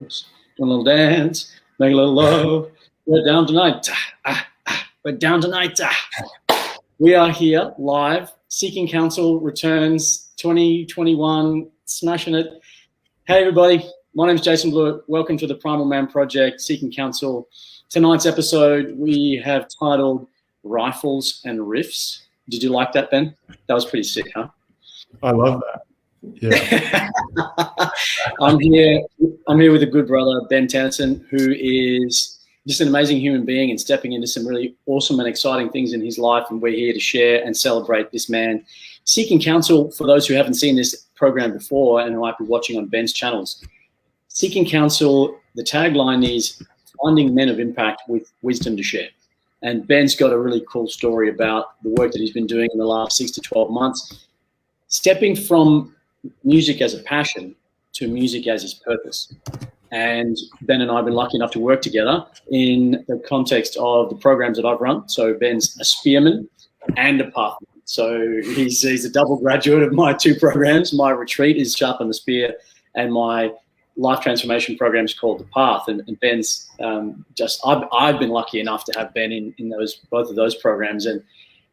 Do a little dance, make a little love. We're down tonight. We're down tonight. We are here live. Seeking Counsel returns 2021, smashing it. Hey, everybody. My name is Jason Blewett. Welcome to the Primal Man Project, Seeking Counsel. Tonight's episode we have titled Rifles and Riffs. Did you like that, Ben? That was pretty sick, huh? I love that. Yeah. I'm here with a good brother, Ben Tenison, who is just an amazing human being and stepping into some really awesome and exciting things in his life, and we're here to share and celebrate this man. Seeking Counsel, for those who haven't seen this program before and who might be watching on Ben's channels, Seeking Counsel, the tagline is finding men of impact with wisdom to share. And Ben's got a really cool story about the work that he's been doing in the last 6 to 12 months, stepping from music as a passion to music as his purpose. And Ben and I have been lucky enough to work together in the context of the programs that I've run. So Ben's a spearman and a pathman. So he's a double graduate of my two programs. My retreat is Sharpen the Spear, and my life transformation program is called The Path. And Ben's I've been lucky enough to have Ben in both of those programs. And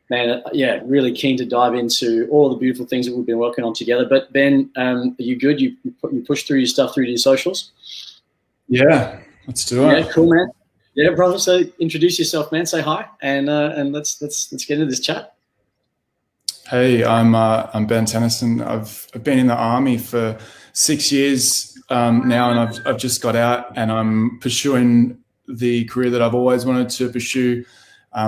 man, yeah, really keen to dive into all the beautiful things that we've been working on together. But Ben, are you good? You push through your stuff through to your socials? Yeah, let's do it. Yeah, cool, man. Yeah, brother. So introduce yourself, man. Say hi, and let's get into this chat. Hey, I'm Ben Tenison. I've been in the army for 6 years now, and I've just got out, and I'm pursuing the career that I've always wanted to pursue.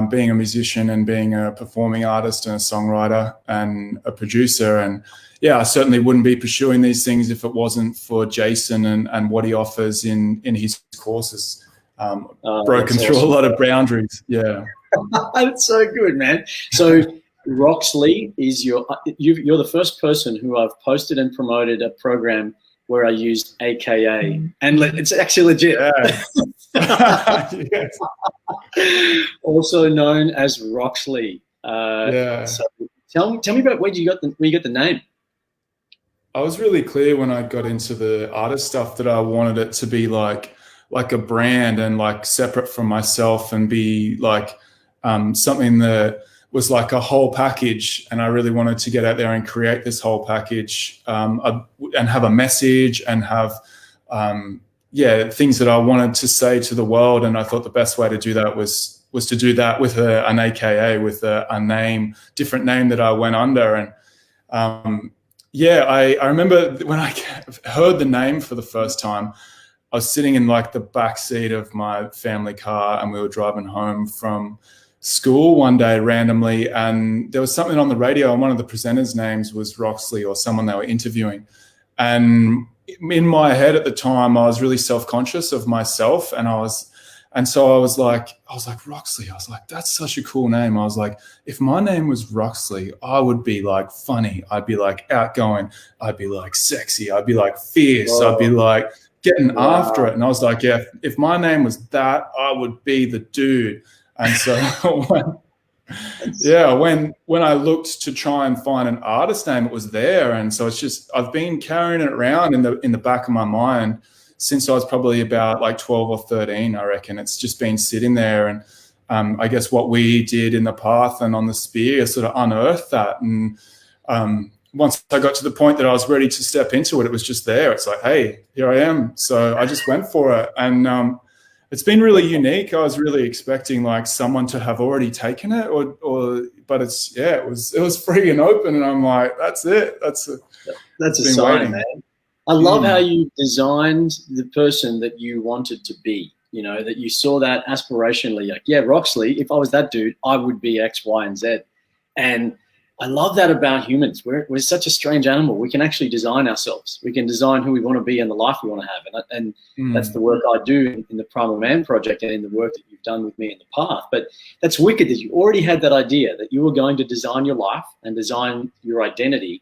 Being a musician and being a performing artist and a songwriter and a producer. And yeah, I certainly wouldn't be pursuing these things if it wasn't for Jason and what he offers in his courses. Broken through awesome. A lot of boundaries. Yeah. That's so good, man. So Roxley is you're the first person who I've posted and promoted a program where I used AKA, and it's actually legit. Yeah. Yes. Also known as Roxley. Yeah. So tell me about where you got the name. I was really clear when I got into the artist stuff that I wanted it to be like a brand and like separate from myself, and be like something that was like a whole package. And I really wanted to get out there and create this whole package and have a message and have things that I wanted to say to the world. And I thought the best way to do that was to do that with an AKA, with a name, different name that I went under. And I remember when I heard the name for the first time, I was sitting in like the back seat of my family car, and we were driving home from school one day randomly, and there was something on the radio, and one of the presenters' names was Roxley, or someone they were interviewing. And in my head at the time, I was really self-conscious of myself, and so I was like Roxley. I was like, that's such a cool name. I was like, if my name was Roxley, I would be like funny. I'd be like outgoing. I'd be like sexy. I'd be like fierce. Whoa. I'd be like getting after it. And I was like, yeah, if my name was that, I would be the dude. And so when I looked to try and find an artist name, it was there. And so it's just, I've been carrying it around in the back of my mind since I was probably about like 12 or 13, I reckon. It's just been sitting there. And I guess what we did in the Path and on the Spear sort of unearthed that. And once I got to the point that I was ready to step into it, it was just there. It's like, hey, here I am. So I just went for it. And it's been really unique. I was really expecting like someone to have already taken it, but it was free and open, and I'm like, that's it. That's a sign, man. I love how you designed the person that you wanted to be. You know, that you saw that aspirationally. Like, yeah, Roxley. If I was that dude, I would be X, Y, and Z. And I love that about humans. We're such a strange animal. We can actually design ourselves. We can design who we want to be and the life we want to have. And that's the work I do in the Primal Man Project and in the work that you've done with me in the Path. But that's wicked that you already had that idea that you were going to design your life and design your identity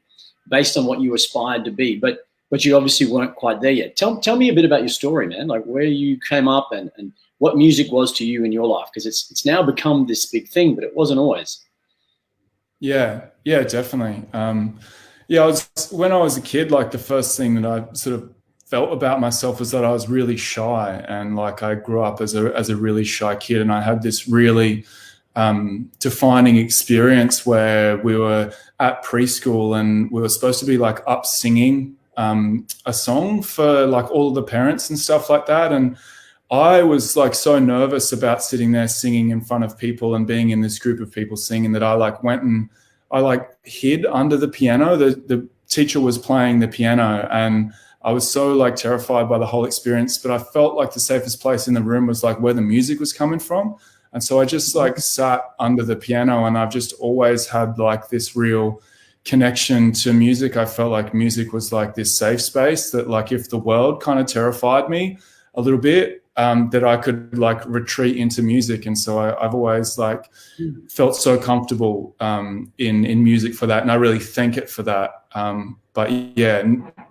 based on what you aspired to be. But you obviously weren't quite there yet. Tell me a bit about your story, man, like where you came up and what music was to you in your life, because it's now become this big thing, but it wasn't always. Yeah, definitely. When I was a kid, like the first thing that I sort of felt about myself was that I was really shy, and like I grew up as a really shy kid, and I had this really defining experience where we were at preschool and we were supposed to be like up singing a song for like all of the parents and stuff like that, and I was like so nervous about sitting there singing in front of people and being in this group of people singing that I like went and I like hid under the piano. The teacher was playing the piano, and I was so like terrified by the whole experience, but I felt like the safest place in the room was like where the music was coming from. And so I just like sat under the piano, and I've just always had like this real connection to music. I felt like music was like this safe space that like if the world kind of terrified me a little bit, that I could like retreat into music. And so I've always like felt so comfortable in music for that. And I really thank it for that. But yeah,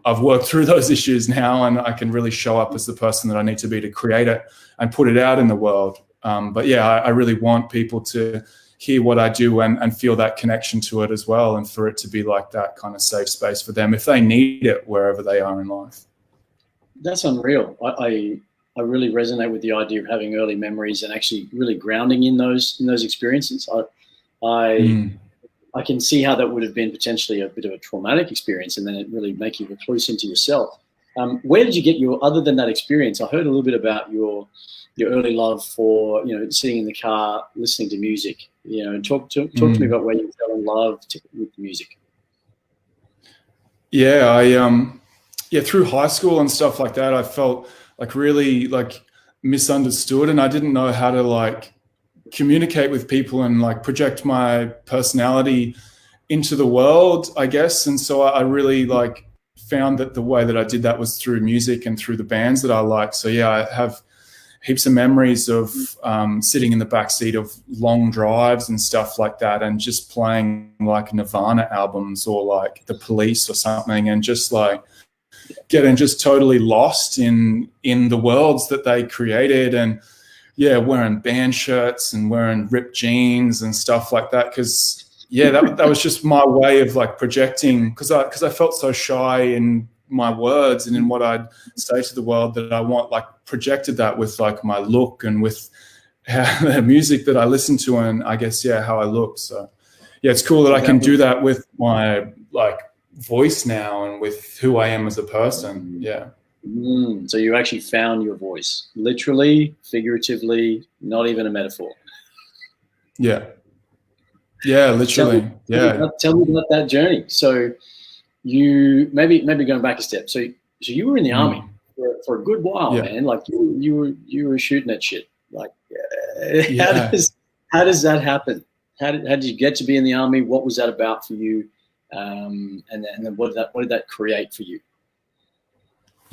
I've worked through those issues now, and I can really show up as the person that I need to be to create it and put it out in the world. But yeah, I really want people to hear what I do and feel that connection to it as well, and for it to be like that kind of safe space for them if they need it wherever they are in life. That's unreal. I really resonate with the idea of having early memories and actually really grounding in those experiences. I can see how that would have been potentially a bit of a traumatic experience, and then it really make you recluse into yourself. Where did you get other than that experience? I heard a little bit about your early love for, sitting in the car, listening to music, talk to me about where you fell in love with music. Yeah, through high school and stuff like that, I felt like really like misunderstood, and I didn't know how to like communicate with people and like project my personality into the world, I guess. And so I really like found that the way that I did that was through music and through the bands that I liked. So yeah, I have heaps of memories of sitting in the backseat of long drives and stuff like that, and just playing like Nirvana albums or like The Police or something, and just like getting just totally lost in the worlds that they created. And yeah, wearing band shirts and wearing ripped jeans and stuff like that, because yeah, that was just my way of like projecting, because I felt so shy in my words and in what I'd say to the world, that I like projected that with like my look and with the music that I listened to, and I guess how I look. So yeah, it's cool that I can do that with my like voice now and with who I am as a person. Yeah. So you actually found your voice, literally, figuratively, not even a metaphor. Yeah, literally. Tell me about that journey. So you maybe going back a step. So you were in the army for a good while, man. Like you were shooting at shit. Like how does that happen? How did you get to be in the army? What was that about for you? And then what did that create for you?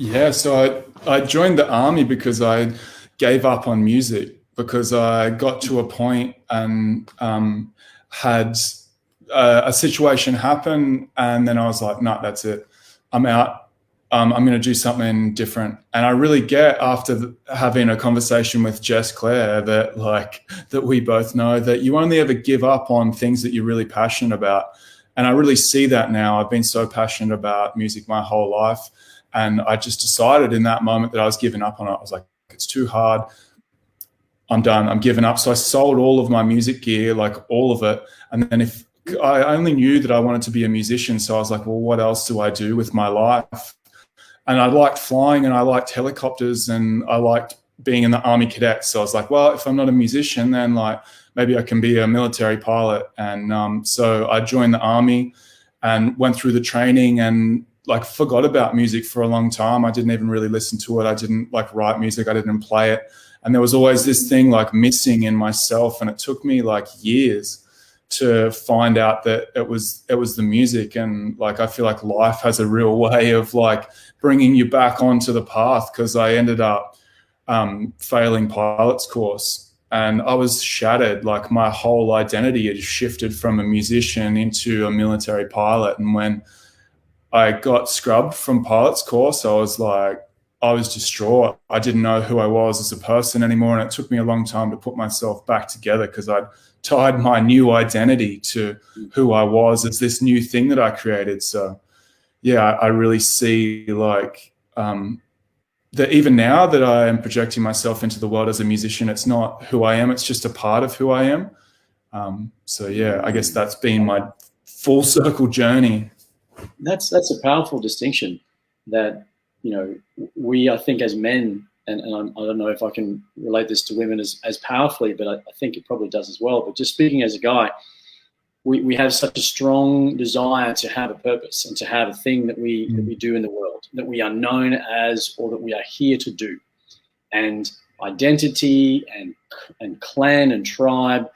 Yeah, so I joined the army because I gave up on music, because I got to a point and had a situation happen, and then I was like, no, that's it. I'm out. I'm going to do something different. And I really get, after having a conversation with Jess Claire, that we both know that you only ever give up on things that you're really passionate about. And I really see that now. I've been so passionate about music my whole life. And I just decided in that moment that I was giving up on it. I was like, it's too hard. I'm done. I'm giving up. So I sold all of my music gear, like all of it. And then if I only knew that I wanted to be a musician, so I was like, well, what else do I do with my life? And I liked flying, and I liked helicopters, and I liked being in the Army Cadets. So I was like, well, if I'm not a musician, then like maybe I can be a military pilot. And so I joined the Army and went through the training, and like forgot about music for a long time. I didn't even really listen to it. I didn't like write music. I didn't play it. And there was always this thing like missing in myself. And it took me like years to find out that it was the music. And like, I feel like life has a real way of like bringing you back onto the path, because I ended up failing pilot's course, and I was shattered. Like my whole identity had shifted from a musician into a military pilot. And when I got scrubbed from pilot's course, I was distraught. I didn't know who I was as a person anymore. And it took me a long time to put myself back together, because I'd tied my new identity to who I was as this new thing that I created. So yeah, I really see like that even now that I am projecting myself into the world as a musician, it's not who I am, it's just a part of who I am. So yeah, I guess that's been my full circle journey. That's a powerful distinction that, we, I think as men, and I don't know if I can relate this to women as powerfully, but I think it probably does as well. But just speaking as a guy, we have such a strong desire to have a purpose and to have a thing that we do in the world, that we are known as, or that we are here to do. And identity and clan and tribe,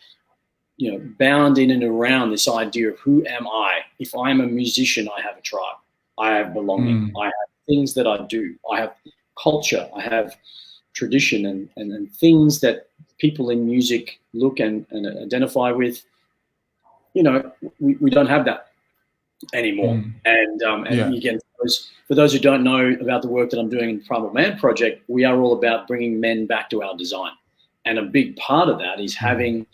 bound in and around this idea of who am I? If I am a musician, I have a tribe. I have belonging. I have things that I do. I have culture. I have tradition and things that people in music look and identify with. We don't have that anymore. And again, for those who don't know about the work that I'm doing in the Primal Man project, we are all about bringing men back to our design. And a big part of that is having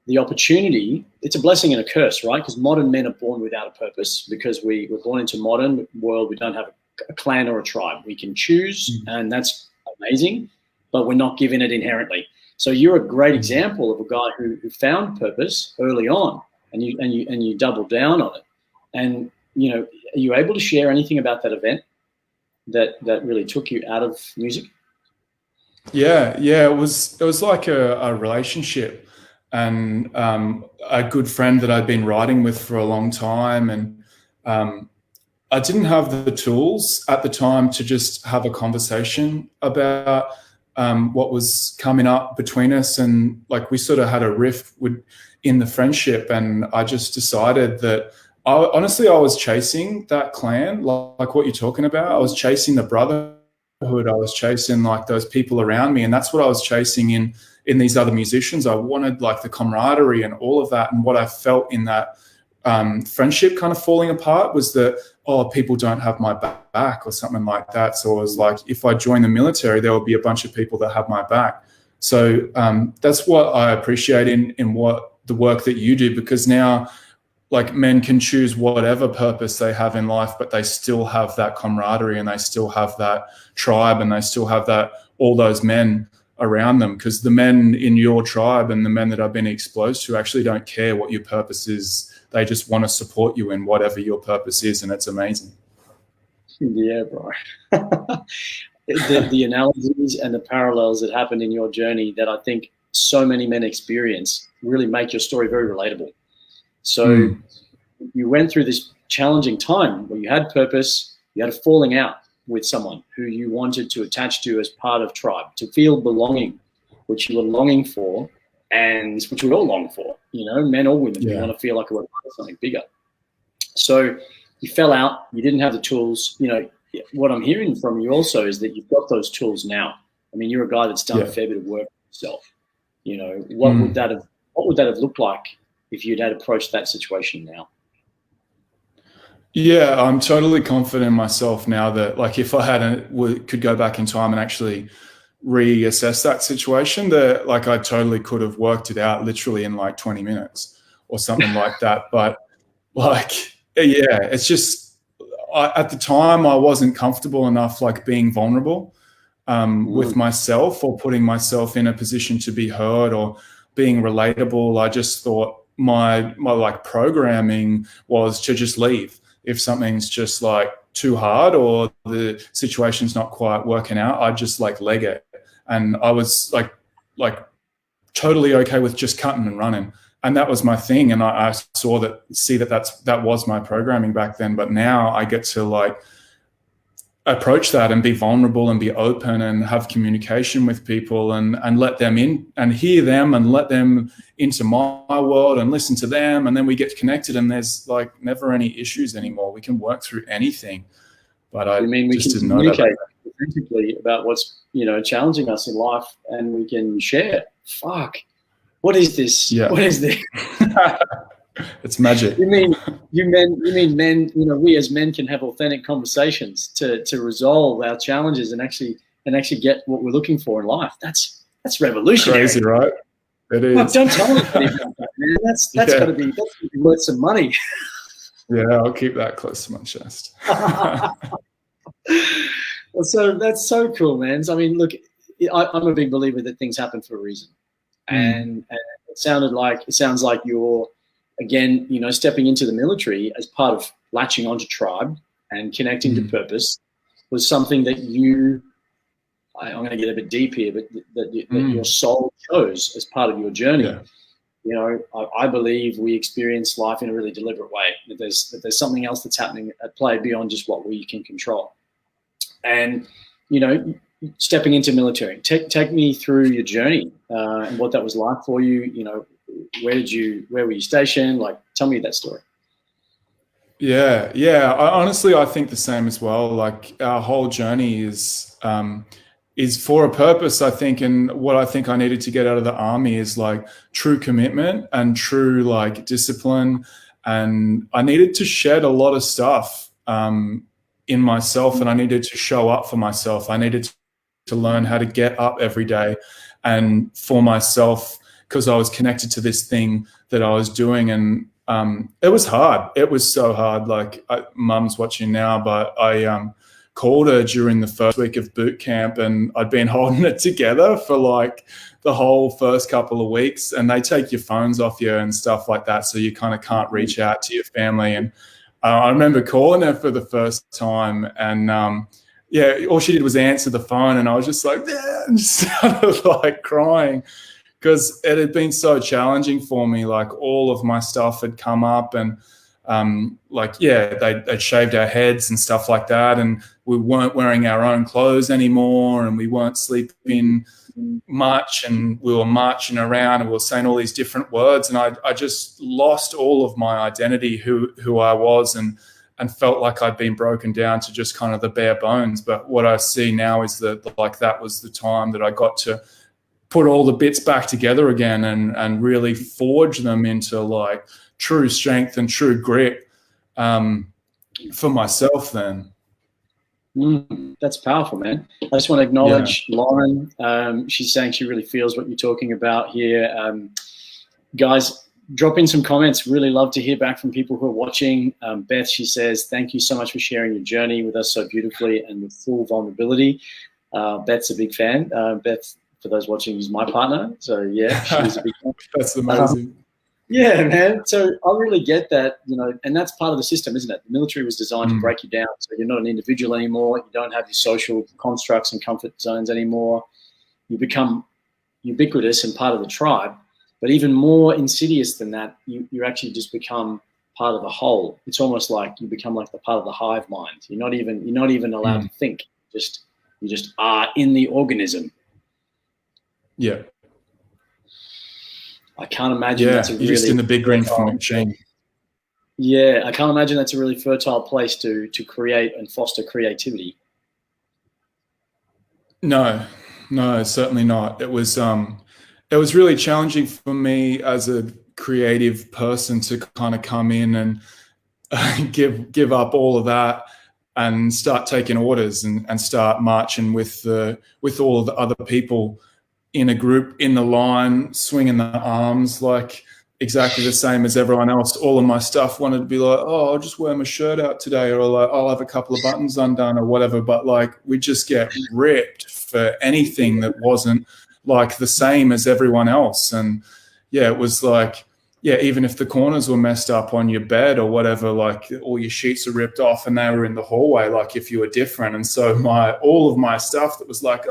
the opportunity. It's a blessing and a curse, right? Because modern men are born without a purpose, because we were born into a modern world. We don't have a clan or a tribe. We can choose, and that's amazing, but we're not given it inherently. So you're a great example of a guy who found purpose early on, and you doubled down on it. And are you able to share anything about that event that really took you out of music? Yeah, it was like a relationship, and a good friend that I'd been writing with for a long time, and I didn't have the tools at the time to just have a conversation about what was coming up between us, and like we sort of had a rift in the friendship, and I just decided that I was chasing that clan, like what you're talking about. I was chasing the brotherhood. I was chasing like those people around me, and that's what I was chasing in these other musicians. I wanted like the camaraderie and all of that, and what I felt in that friendship kind of falling apart was that, people don't have my back or something like that. So it was like, if I joined the military, there would be a bunch of people that have my back. So that's what I appreciate in what the work that you do, because now like men can choose whatever purpose they have in life, but they still have that camaraderie, and they still have that tribe, and they still have all those men around them, because the men in your tribe and the men that I've been exposed to actually don't care what your purpose is. They just want to support you in whatever your purpose is, and it's amazing. Yeah, bro. the analogies and the parallels that happened in your journey that I think so many men experience really make your story very relatable. So you went through this challenging time where you had purpose, you had a falling out with someone who you wanted to attach to as part of tribe, to feel belonging, which you were longing for, and which we all long for, men or women. We want to feel like we're part of something bigger. So you fell out, you didn't have the tools. What I'm hearing from you also is that you've got those tools now. I mean, you're a guy that's done a fair bit of work yourself. What would that have looked like if you'd had approached that situation now? Yeah, I'm totally confident in myself now that, like, if I could go back in time and actually reassess that situation, that like I totally could have worked it out literally in like 20 minutes or something like that. But like, it's just at the time I wasn't comfortable enough like being vulnerable with myself, or putting myself in a position to be heard or being relatable. I just thought my like programming was to just leave if something's just like too hard or the situation's not quite working out. I just like leg it, and I was like totally okay with just cutting and running, and that was my thing. And I saw that was my programming back then. But now I get to like approach that and be vulnerable and be open and have communication with people and let them in and hear them and let them into my world and listen to them, and then we get connected, and there's like never any issues anymore. We can work through anything. But we can communicate authentically about what's challenging us in life, and we can share. Fuck, what is this? Yeah. What is this? It's magic. You mean men, we as men can have authentic conversations to resolve our challenges and actually get what we're looking for in life. That's revolutionary. Crazy, right? It is. Look, don't tell anybody about that, man. That's gotta be worth some money. Yeah, I'll keep that close to my chest. So that's so cool, man. I mean, look, I'm a big believer that things happen for a reason, and it sounds like you're again, stepping into the military as part of latching onto tribe and connecting to purpose was something that I'm going to get a bit deep here, but that your soul chose as part of your journey. Yeah. I believe we experience life in a really deliberate way. That there's something else that's happening at play beyond just what we can control. And stepping into military, take me through your journey and what that was like for you. Where were you stationed? Like, tell me that story. Yeah. Honestly, I think the same as well. Like, our whole journey is for a purpose, I think. And what I think I needed to get out of the army is like true commitment and true like discipline. And I needed to shed a lot of stuff in myself, and I needed to show up for myself. I needed to learn how to get up every day and for myself, because I was connected to this thing that I was doing. And it was hard. It was so hard. Like, Mum's watching now, but I called her during the first week of boot camp, and I'd been holding it together for like the whole first couple of weeks, and they take your phones off you and stuff like that, so you kind of can't reach out to your family. And I remember calling her for the first time, and all she did was answer the phone, and I was just like, and just started like crying, because it had been so challenging for me. Like, all of my stuff had come up, and they'd shaved our heads and stuff like that, and we weren't wearing our own clothes anymore, and we weren't sleeping much, and we were marching around, and we were saying all these different words, and I just lost all of my identity, who I was, and felt like I'd been broken down to just kind of the bare bones. But what I see now is that like that was the time that I got to put all the bits back together again and really forge them into like true strength and true grit for myself then. That's powerful, man. I just want to acknowledge Lauren. She's saying she really feels what you're talking about here. Guys, drop in some comments. Really love to hear back from people who are watching. Beth, she says, thank you so much for sharing your journey with us so beautifully and with full vulnerability. Beth's a big fan. Beth, for those watching, is my partner. So, yeah, she's a big fan. That's amazing. Yeah, man. So I really get that, and that's part of the system, isn't it? The military was designed to break you down. So you're not an individual anymore. You don't have your social constructs and comfort zones anymore. You become ubiquitous and part of the tribe. But even more insidious than that, you actually just become part of the whole. It's almost like you become like the part of the hive mind. You're not even allowed to think. You just are in the organism. Yeah. I can't imagine that's a really... you're just in the big green machine. Yeah, I can't imagine that's a really fertile place to create and foster creativity. No, certainly not. It was really challenging for me as a creative person to kind of come in and give up all of that and start taking orders and start marching with all of the other people in a group, in the line, swinging the arms like exactly the same as everyone else. All of my stuff wanted to be like, oh, I'll just wear my shirt out today, or like, I'll have a couple of buttons undone or whatever. But like, we just get ripped for anything that wasn't like the same as everyone else. And yeah, it was like, yeah, even if the corners were messed up on your bed or whatever, like all your sheets are ripped off and they were in the hallway, like if you were different. And so all of my stuff that was like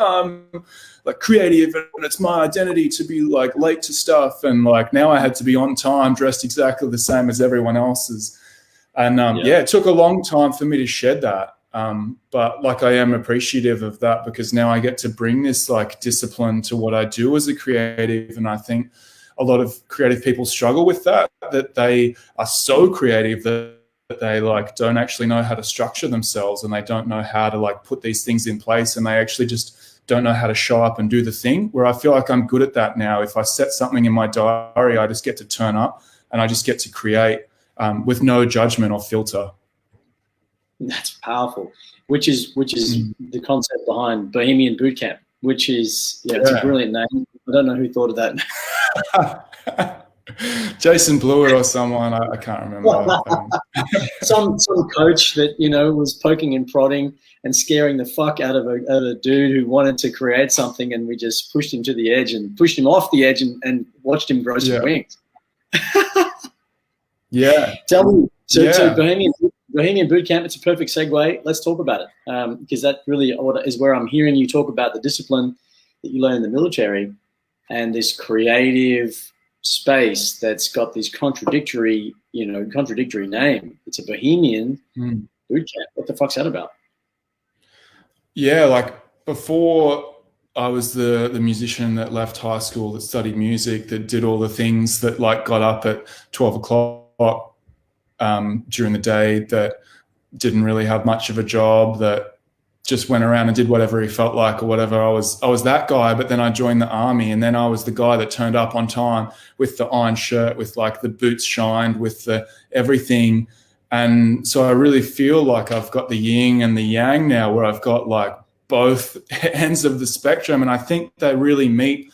creative and it's my identity to be like late to stuff. And like now I had to be on time, dressed exactly the same as everyone else's. And it took a long time for me to shed that. But like I am appreciative of that because now I get to bring this like discipline to what I do as a creative. And I think a lot of creative people struggle with that they are so creative that they like don't actually know how to structure themselves, and they don't know how to like put these things in place, and they actually just don't know how to show up and do the thing. Where I feel like I'm good at that now. If I set something in my diary, I just get to turn up and I just get to create with no judgment or filter. That's powerful, which is the concept behind Bohemian Bootcamp, which is it's a brilliant name. I don't know who thought of that. Jason Blewett or someone, I can't remember. Some coach that, you know, was poking and prodding and scaring the fuck out of a dude who wanted to create something, and we just pushed him to the edge and pushed him off the edge and watched him grow some wings. Yeah. Tell me, so Bohemian Boot Camp, it's a perfect segue. Let's talk about it, because that really is where I'm hearing you talk about the discipline that you learn in the military and this creative space that's got this contradictory name. It's a Bohemian Boot Camp. What the fuck's that about? Yeah, like before I was the musician that left high school, that studied music, that did all the things that like got up at 12 o'clock during the day, that didn't really have much of a job, that just went around and did whatever he felt like or whatever. I was that guy, but then I joined the army, and then I was the guy that turned up on time with the iron shirt, with like the boots shined, with the everything. And so I really feel like I've got the yin and the yang now, where I've got like both ends of the spectrum. And I think they really meet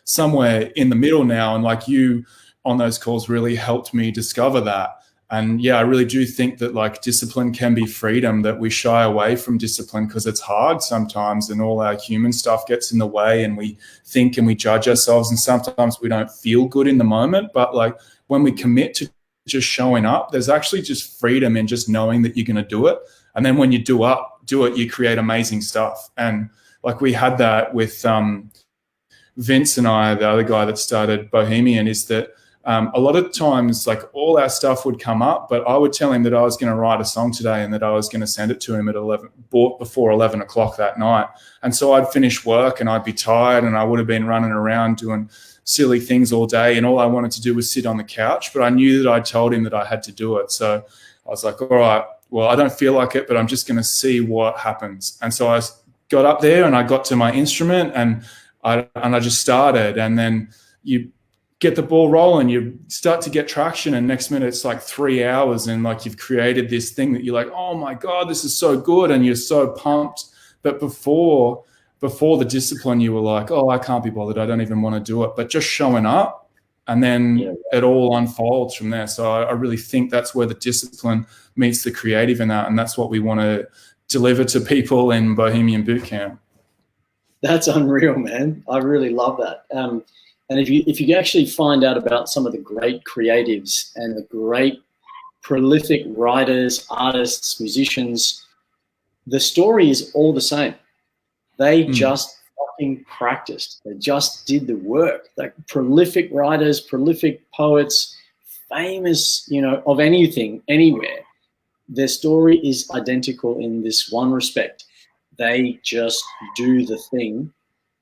somewhere in the middle now. And like you on those calls really helped me discover that. And yeah, I really do think that like discipline can be freedom, that we shy away from discipline because it's hard sometimes and all our human stuff gets in the way, and we think and we judge ourselves, and sometimes we don't feel good in the moment. But like when we commit to just showing up, there's actually just freedom in just knowing that you're going to do it. And then when you do it, you create amazing stuff. And like we had that with Vince and I, the other guy that started Bohemian, is that a lot of times like all our stuff would come up, but I would tell him that I was going to write a song today and that I was going to send it to him at before 11 o'clock that night. And so I'd finish work and I'd be tired, and I would have been running around doing silly things all day, and all I wanted to do was sit on the couch, but I knew that I'd told him that I had to do it. So I was like, all right, well, I don't feel like it, but I'm just going to see what happens. And so I got up there and I got to my instrument, and I just started, and then you get the ball rolling, you start to get traction, and next minute it's like 3 hours, and like you've created this thing that you're like, oh my God, this is so good, and you're so pumped. But before the discipline, you were like, oh, I can't be bothered, I don't even want to do it. But just showing up, and then it all unfolds from there. So I really think that's where the discipline meets the creative in that, and that's what we want to deliver to people in Bohemian Boot Camp. That's unreal, man. I really love that. And if you actually find out about some of the great creatives and the great prolific writers, artists, musicians, the story is all the same. They just fucking practiced. They just did the work. Like prolific writers, prolific poets, famous, of anything, anywhere. Their story is identical in this one respect. They just do the thing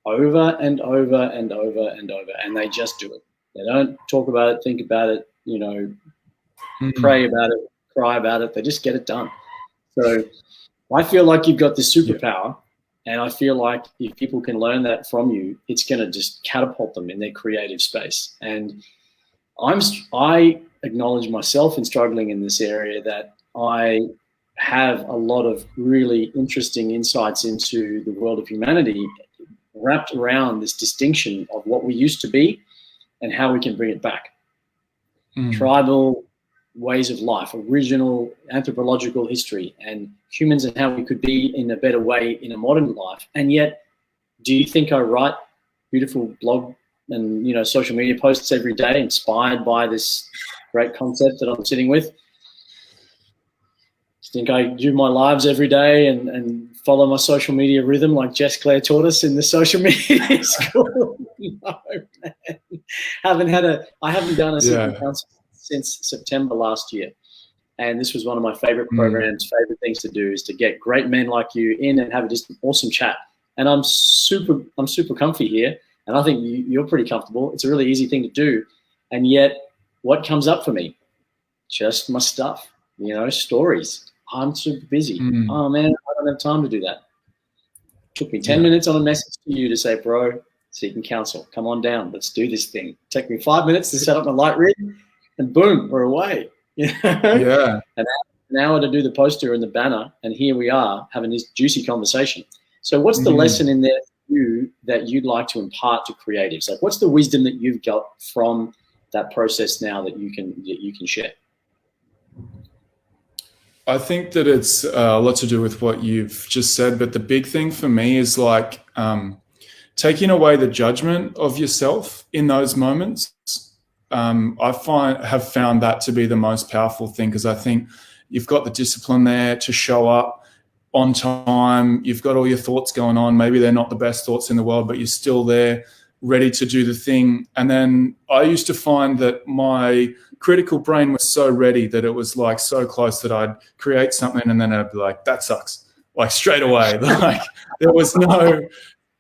over and over and over and over, and they just do it. They don't talk about it, think about it, pray about it, cry about it. They just get it done. So I feel like you've got this superpower, and I feel like if people can learn that from you, it's going to just catapult them in their creative space. And I acknowledge myself in struggling in this area, that I have a lot of really interesting insights into the world of humanity wrapped around this distinction of what we used to be and how we can bring it back. Tribal ways of life, original anthropological history, and humans and how we could be in a better way in a modern life. And yet, do you think I write beautiful blog and social media posts every day inspired by this great concept that I'm sitting with? Think I do my lives every day and follow my social media rhythm like Jess Claire taught us in the social media school? No, man. I haven't done a single counsel since September last year. And this was one of my favorite programs, favorite things to do, is to get great men like you in and have just an awesome chat. And I'm super comfy here, and I think you're pretty comfortable. It's a really easy thing to do. And yet what comes up for me? Just my stuff, stories. I'm super busy. Oh man, I don't have time to do that. Took me 10 minutes on a message to you to say, bro, seeking counsel, come on down, let's do this thing. Take me 5 minutes to set up my light rig, and boom, we're away. And an hour to do the poster and the banner, and here we are having this juicy conversation. So what's the lesson in there for you that you'd like to impart to creatives? Like, what's the wisdom that you've got from that process now that you can share? I think that it's a lot to do with what you've just said, but the big thing for me is like taking away the judgment of yourself in those moments. I have found that to be the most powerful thing, because I think you've got the discipline there to show up on time. You've got all your thoughts going on. Maybe they're not the best thoughts in the world, but you're still there, ready to do the thing. And then I used to find that my critical brain was so ready that it was like so close that I'd create something and then I'd be like, that sucks, like straight away. Like there was no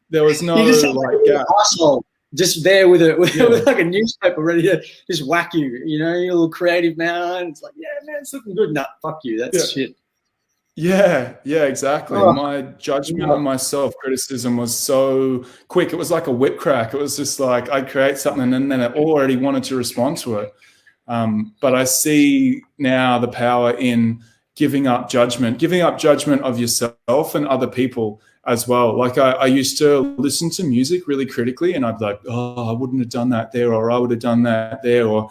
like gap. Arsenal just there with like a newspaper ready to just whack you, you know, your little creative man. It's like, yeah, man, it's looking good. Nah, fuck you. That's shit. Yeah, exactly. My judgment on myself, criticism was so quick. It was like a whip crack. It was just like I'd create something and then I already wanted to respond to it. But I see now the power in giving up judgment of yourself and other people as well. Like I used to listen to music really critically, and I'd be like, oh, I wouldn't have done that there, or I would have done that there, or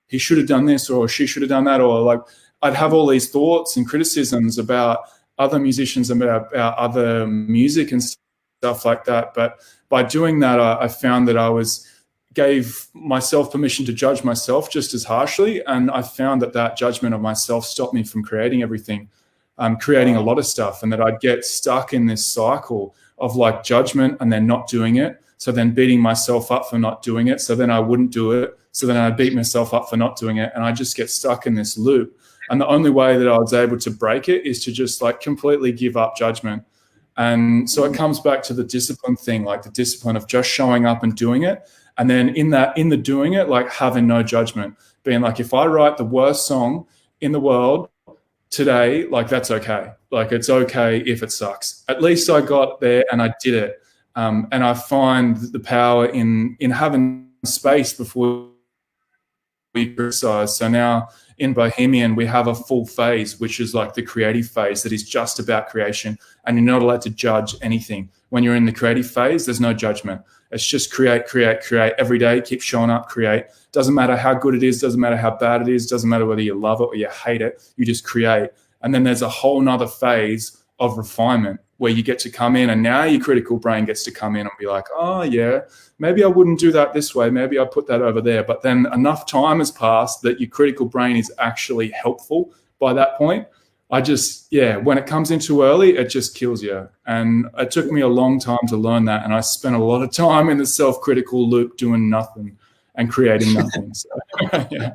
he should have done this, or she should have done that, or like I'd have all these thoughts and criticisms about other musicians and about other music and stuff like that. But by doing that, I found that gave myself permission to judge myself just as harshly. And I found that judgment of myself stopped me from creating everything, creating a lot of stuff, and that I'd get stuck in this cycle of like judgment and then not doing it. So then beating myself up for not doing it. So then I wouldn't do it. So then I'd beat myself up for not doing it. And I just get stuck in this loop. And the only way that I was able to break it is to just like completely give up judgment. And so it comes back to the discipline thing, like the discipline of just showing up and doing it. And then in the doing it, like having no judgment, being like, if I write the worst song in the world today, like that's okay. Like it's okay if it sucks. At least I got there and I did it. And I find the power in having space before we criticize. So now in Bohemian, we have a full phase, which is like the creative phase that is just about creation. And you're not allowed to judge anything. When you're in the creative phase, there's no judgment. It's just create every day, keep showing up, create. Doesn't matter how good it is, doesn't matter how bad it is, doesn't matter whether you love it or you hate it, you just create. And then there's a whole nother phase of refinement where you get to come in, and now your critical brain gets to come in and be like, oh yeah, maybe I wouldn't do that this way, maybe I put that over there. But then enough time has passed that your critical brain is actually helpful by that point. When it comes in too early, it just kills you. And it took me a long time to learn that. And I spent a lot of time in the self-critical loop doing nothing and creating nothing. So, yeah.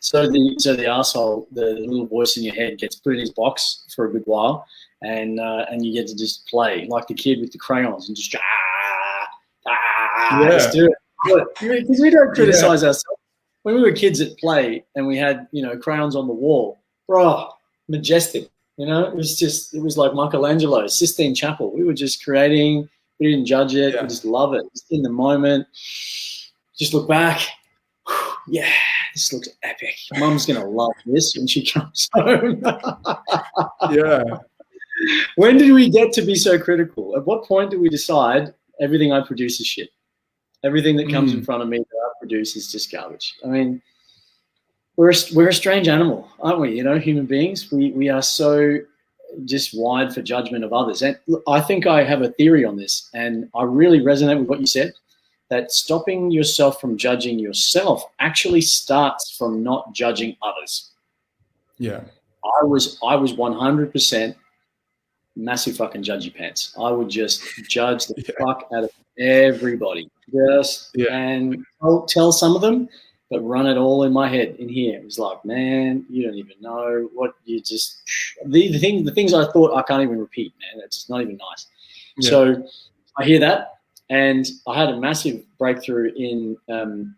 So the arsehole, the little voice in your head gets put in his box for a good while, and you get to just play like the kid with the crayons and just just do it. Because we don't criticize ourselves. When we were kids at play and we had, crayons on the wall, bro, majestic. It was like Michelangelo, Sistine Chapel. We were just creating. We didn't judge it. We just love it. Just in the moment. Just look back. Yeah, this looks epic. Mum's going to love this when she comes home. Yeah. When did we get to be so critical? At what point do we decide everything I produce is shit? Everything that comes in front of me that I produce is just garbage. I mean, we're a strange animal, aren't we? Human beings. We are so just wired for judgment of others. And I think I have a theory on this, and I really resonate with what you said, that stopping yourself from judging yourself actually starts from not judging others. Yeah. I was 100% massive fucking judgy pants. I would just judge the fuck out of everybody. And I'll tell some of them, but run it all in my head in here. It was like, man, you don't even know what you just the things I thought I can't even repeat, man. It's not even nice. Yeah. So I hear that. And I had a massive breakthrough in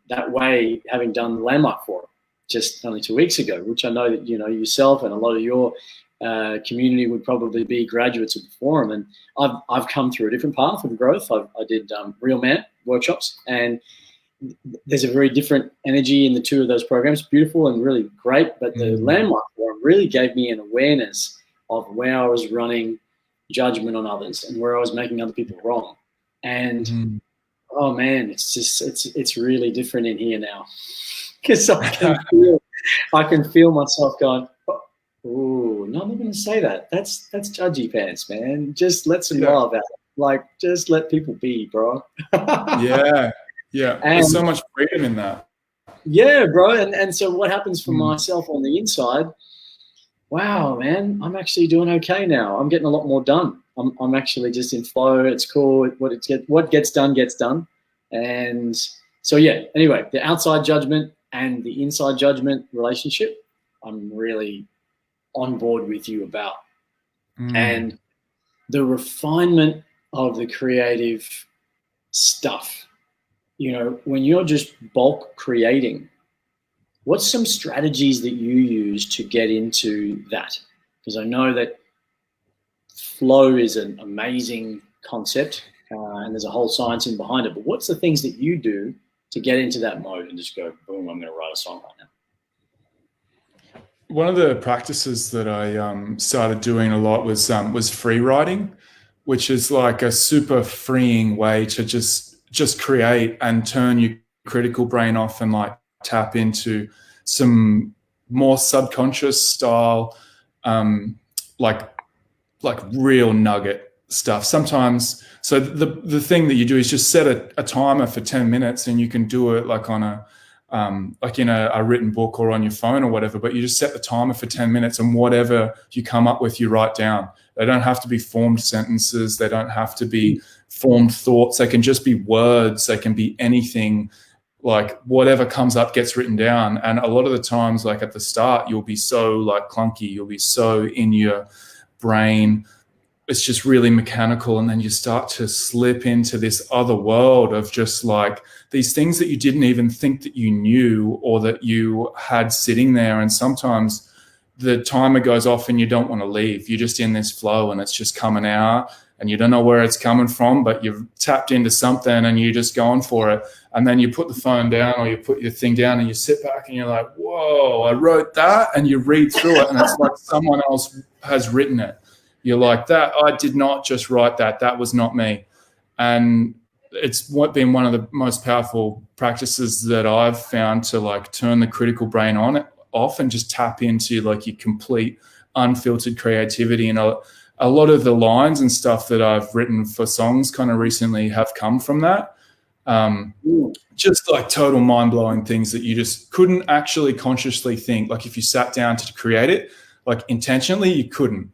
that way, having done the Landmark Forum just only 2 weeks ago, which I know that, yourself and a lot of your community would probably be graduates of the forum. And I've come through a different path of growth. I did Real Man workshops, and there's a very different energy in the two of those programs, beautiful and really great. But the Landmark Forum really gave me an awareness of where I was running judgment on others and where I was making other people wrong. And Oh man, it's really different in here now because I can feel myself going, oh, no, I'm not going to say that. That's judgy pants, man. Just let some love out. Like, just let people be, bro. Yeah. There's so much freedom in that. Yeah, bro. And so what happens for myself on the inside? Wow, man, I'm actually doing okay now. I'm getting a lot more done. I'm actually just in flow. It's cool. What gets done gets done. And so yeah. Anyway, the outside judgment and the inside judgment relationship, I'm really on board with you about. And the refinement of the creative stuff. You know, when you're just bulk creating, what's some strategies that you use to get into that? Because I know that flow is an amazing concept and there's a whole science in behind it. But what's the things that you do to get into that mode and just go, boom, I'm going to write a song right now? One of the practices that I started doing a lot was free writing, which is like a super freeing way to just create and turn your critical brain off and like tap into some more subconscious style, like real nugget stuff. Sometimes, so the thing that you do is just set a timer for 10 minutes, and you can do it like on like in a written book or on your phone or whatever, but you just set the timer for 10 minutes, and whatever you come up with, you write down. They don't have to be formed sentences. They don't have to be formed thoughts. They can just be words. They can be anything. Like whatever comes up gets written down. And a lot of the times, like at the start, you'll be so like clunky. You'll be so in your brain. It's just really mechanical. And then you start to slip into this other world of just like these things that you didn't even think that you knew or that you had sitting there. And sometimes the timer goes off and you don't want to leave. You're just in this flow and it's just coming out and you don't know where it's coming from, but you've tapped into something and you're just going for it. And then you put the phone down or you put your thing down and you sit back and you're like, whoa, I wrote that. And you read through it and it's like someone else has written it. You're like, that, I did not just write that. That was not me. And it's been one of the most powerful practices that I've found to like turn the critical brain off and just tap into like your complete unfiltered creativity. And a lot of the lines and stuff that I've written for songs kind of recently have come from that. Just like total mind-blowing things that you just couldn't actually consciously think. Like if you sat down to create it, like intentionally, you couldn't.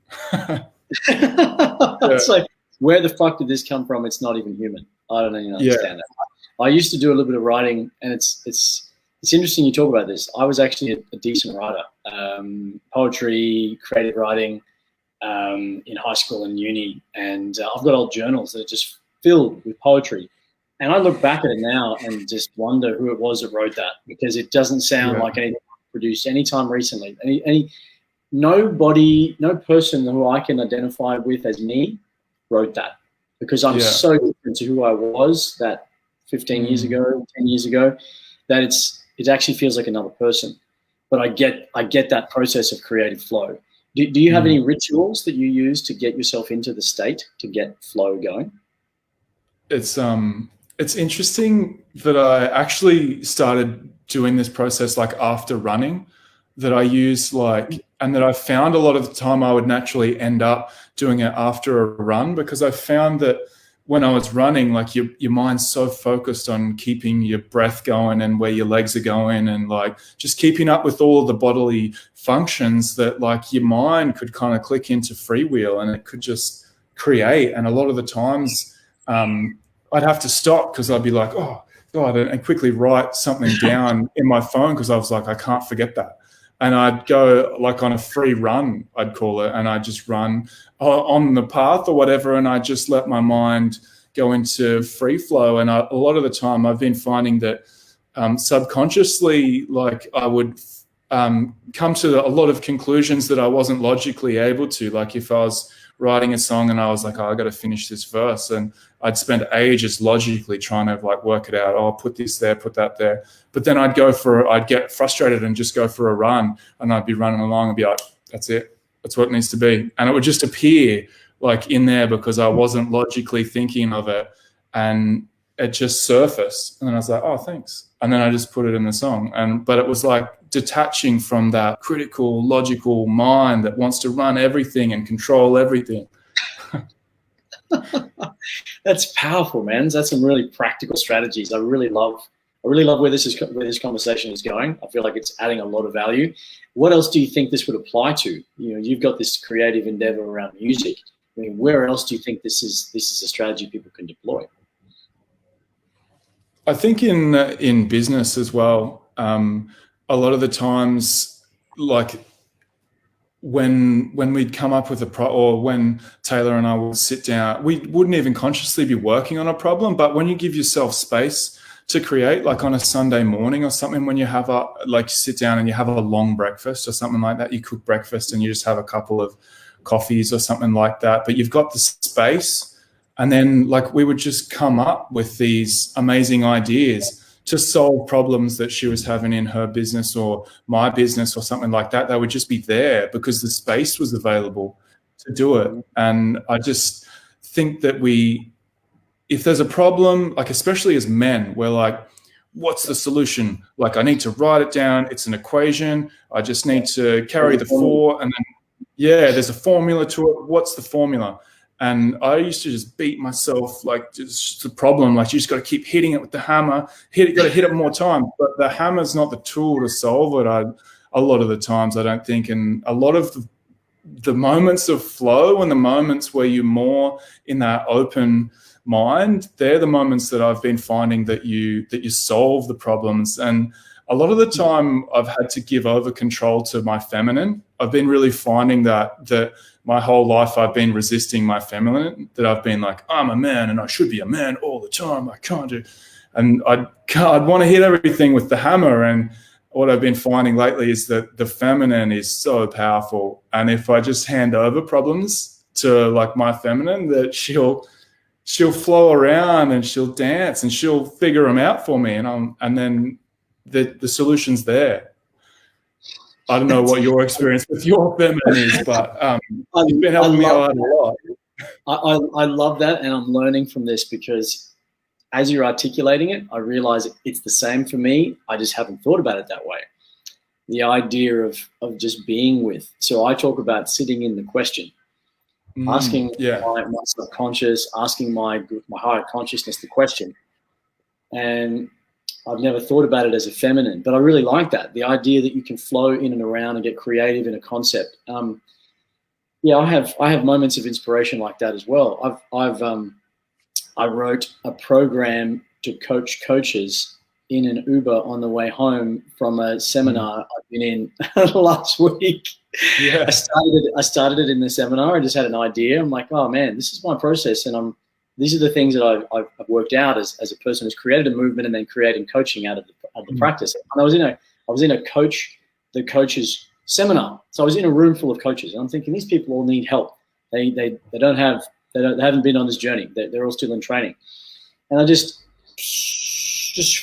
It's like, where the fuck did this come from? It's not even human. I don't even understand that. I used to do a little bit of writing, and it's interesting you talk about this. I was actually a decent writer, poetry, creative writing, in high school and uni, and I've got old journals that are just filled with poetry. And I look back at it now and just wonder who it was that wrote that, because it doesn't sound like anything produced anytime recently. No person who I can identify with as me wrote that, because I'm so different to who I was that 15 years ago, 10 years ago, that it actually feels like another person. But I get that process of creative flow. Do you have any rituals that you use to get yourself into the state, to get flow going? It's interesting that I actually started doing this process like after running, that I use and that I found a lot of the time I would naturally end up doing it after a run, because I found that when I was running, like your mind's so focused on keeping your breath going and where your legs are going and like just keeping up with all of the bodily functions, that like your mind could kind of click into freewheel and it could just create. And a lot of the times I'd have to stop because I'd be like, oh God, and quickly write something down in my phone, because I was like, I can't forget that. And I'd go like on a free run, I'd call it, and I'd just run on the path or whatever, and I just let my mind go into free flow. And a lot of the time I've been finding that subconsciously, like I would come to a lot of conclusions that I wasn't logically able to. Like if I was writing a song and I was like, oh, I got to finish this verse, and I'd spend ages logically trying to like work it out. Oh, I'll put this there, put that there. But then I'd get frustrated and just go for a run, and I'd be running along and be like, that's it. That's what it needs to be. And it would just appear like in there because I wasn't logically thinking of it. And it just surfaced. And then I was like, oh, thanks. And then I just put it in the song. But it was like detaching from that critical, logical mind that wants to run everything and control everything. That's powerful, man. That's some really practical strategies. I really love where this conversation is going. I feel like it's adding a lot of value. What else do you think this would apply to? You know, you've got this creative endeavor around music. I mean, where else do you think this is a strategy people can deploy? I think in business as well. A lot of the times, like when we'd come up with or when Taylor and I would sit down, we wouldn't even consciously be working on a problem. But when you give yourself space to create, like on a Sunday morning or something, when you have you sit down and you have a long breakfast or something like that, you cook breakfast and you just have a couple of coffees or something like that, but you've got the space. And then like we would just come up with these amazing ideas to solve problems that she was having in her business or my business or something like that. They would just be there because the space was available to do it. And I just think that if there's a problem, like especially as men, we're like, what's the solution? Like I need to write it down. It's an equation. I just need to carry the 4 and then, there's a formula to it. What's the formula? And I used to just beat myself, like just the problem. Like you just got to keep hitting it with the hammer. Got to hit it more time. But the hammer's not the tool to solve it. A lot of the times, I don't think. And a lot of the moments of flow and the moments where you're more in that open mind, they're the moments that I've been finding that you solve the problems. And a lot of the time, I've had to give over control to my feminine. I've been really finding that my whole life I've been resisting my feminine, that I've been like, I'm a man and I should be a man all the time. I can't do. And I'd want to hit everything with the hammer. And what I've been finding lately is that the feminine is so powerful. And if I just hand over problems to like my feminine, that she'll flow around and she'll dance and she'll figure them out for me. And then the solution's there. I don't know what your experience with your feminine is, but you've been helping me out a lot. I love that, and I'm learning from this because as you're articulating it, I realize it's the same for me. I just haven't thought about it that way. The idea of just being with. So I talk about sitting in the question, asking my subconscious, asking my higher consciousness the question. And I've never thought about it as a feminine, but I really like that. The idea that you can flow in and around and get creative in a concept. I have moments of inspiration like that as well. I wrote a program to coach coaches in an Uber on the way home from a seminar I've been in last week. Yeah. I started it in the seminar. I just had an idea. I'm like, oh man, this is my process, and these are the things that I've worked out as a person who's created a movement and then creating coaching out of the practice. And I was in the coach's seminar. So I was in a room full of coaches, and I'm thinking these people all need help. They haven't been on this journey. They're all still in training. And I just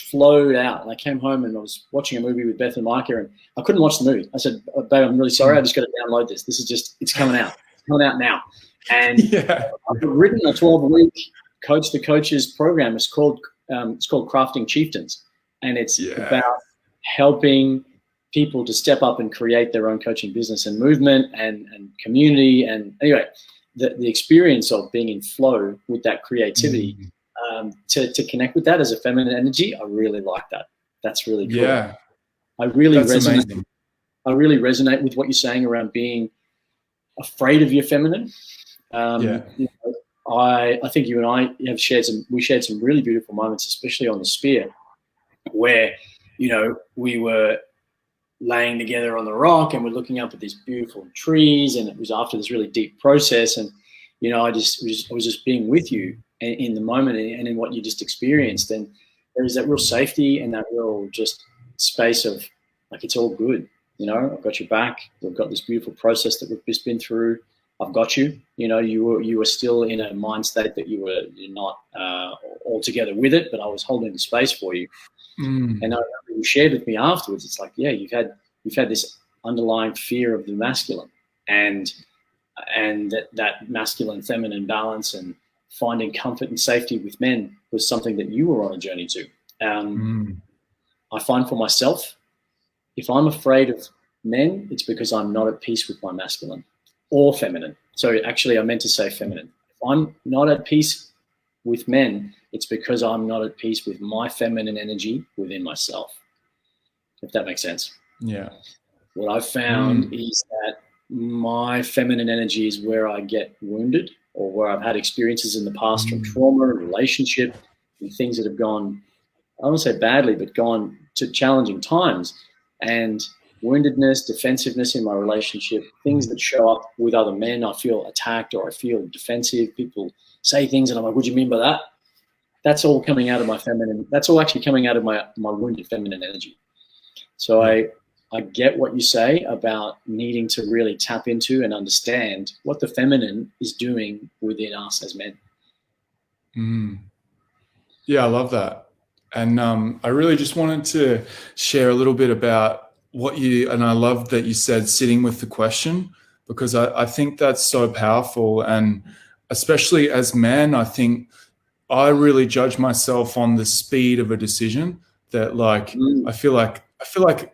flowed out. And I came home and I was watching a movie with Beth and Micah, and I couldn't watch the movie. I said, babe, I'm really sorry. I just got to download this. This is it's coming out. It's coming out now. And I've written a 12-week Coach the Coaches program. It's called Crafting Chieftains, and it's about helping people to step up and create their own coaching business and movement and community. And anyway, the experience of being in flow with that creativity, to connect with that as a feminine energy, I really like that. That's really cool. Yeah, I really resonate with what you're saying around being afraid of your feminine. I think you and I have shared some really beautiful moments, especially on the Spear, where, we were laying together on the rock and we're looking up at these beautiful trees, and it was after this really deep process, and I was just being with you in the moment and in what you just experienced, and there was that real safety and that real just space of like, it's all good, I've got your back, we've got this beautiful process that we've just been through, I've got you. You were still in a mind state that you're not altogether with it, but I was holding the space for you. And I remember you shared with me afterwards, it's like, you've had this underlying fear of the masculine and that masculine feminine balance and finding comfort and safety with men was something that you were on a journey to. I find for myself, if I'm afraid of men, it's because I'm not at peace with my masculine or feminine. So actually, I meant to say feminine. If I'm not at peace with men, it's because I'm not at peace with my feminine energy within myself, if that makes sense. Yeah. What I've found is that my feminine energy is where I get wounded, or where I've had experiences in the past from trauma, relationship, and things that have gone, I don't want to say badly, but gone to challenging times. And woundedness, defensiveness in my relationship, things that show up with other men, I feel attacked or I feel defensive. People say things and I'm like, what do you mean by that? That's all coming out of my feminine. That's all actually coming out of my wounded feminine energy. So I get what you say about needing to really tap into and understand what the feminine is doing within us as men. Yeah, I love that. And I really just wanted to share a little bit about and I love that you said sitting with the question, because I think that's so powerful. And especially as men, I think I really judge myself on the speed of a decision. That like, I feel like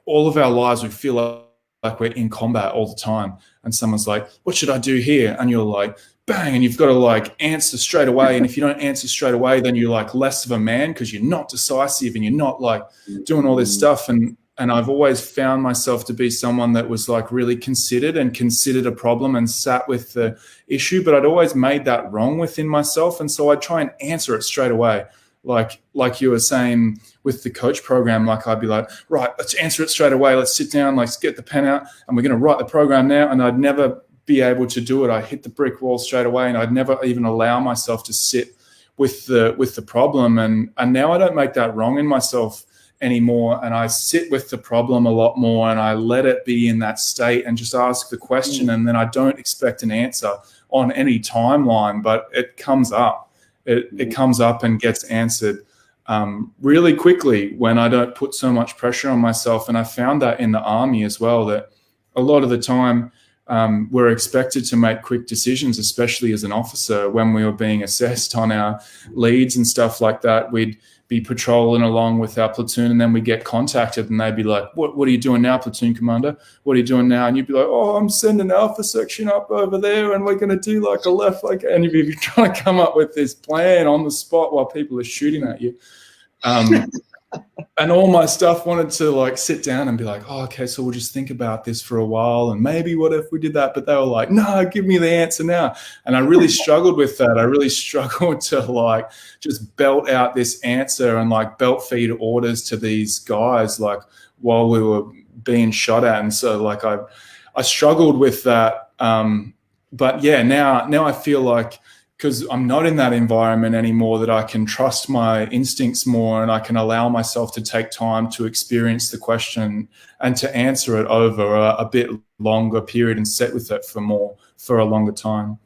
all of our lives, we feel like we're in combat all the time. And someone's like, what should I do here? And you're like, bang, and you've got to like answer straight away. And if you don't answer straight away, then you're like less of a man because you're not decisive and you're not like doing all this stuff. And I've always found myself to be someone that was like really considered a problem and sat with the issue, but I'd always made that wrong within myself. And so I'd try and answer it straight away. Like you were saying with the coach program, like I'd be like, right, let's answer it straight away. Let's sit down, let's get the pen out and we're going to write the program now. And I'd never be able to do it. I hit the brick wall straight away and I'd never even allow myself to sit with the problem. And now I don't make that wrong in myself anymore. And I sit with the problem a lot more and I let it be in that state and just ask the question. And then I don't expect an answer on any timeline, but it comes up. It comes up and gets answered really quickly when I don't put so much pressure on myself. And I found that in the army as well, that a lot of the time we're expected to make quick decisions, especially as an officer. When we were being assessed on our leads and stuff like that, we'd be patrolling along with our platoon and then we get contacted and they'd be like, what are you doing now, platoon commander? What are you doing now? And you'd be like, oh, I'm sending Alpha section up over there and we're going to do like a left, like, and you'd be trying to come up with this plan on the spot while people are shooting at you. And all my stuff wanted to like sit down and be like, oh, okay, so we'll just think about this for a while and maybe what if we did that? But they were like, no, give me the answer now. And I really struggled with that. I really struggled to like just belt out this answer and like belt feed orders to these guys like while we were being shot at. And so like I struggled with that. But yeah, now I feel like, because I'm not in that environment anymore, that I can trust my instincts more and I can allow myself to take time to experience the question and to answer it over a bit longer period and sit with it for a longer time.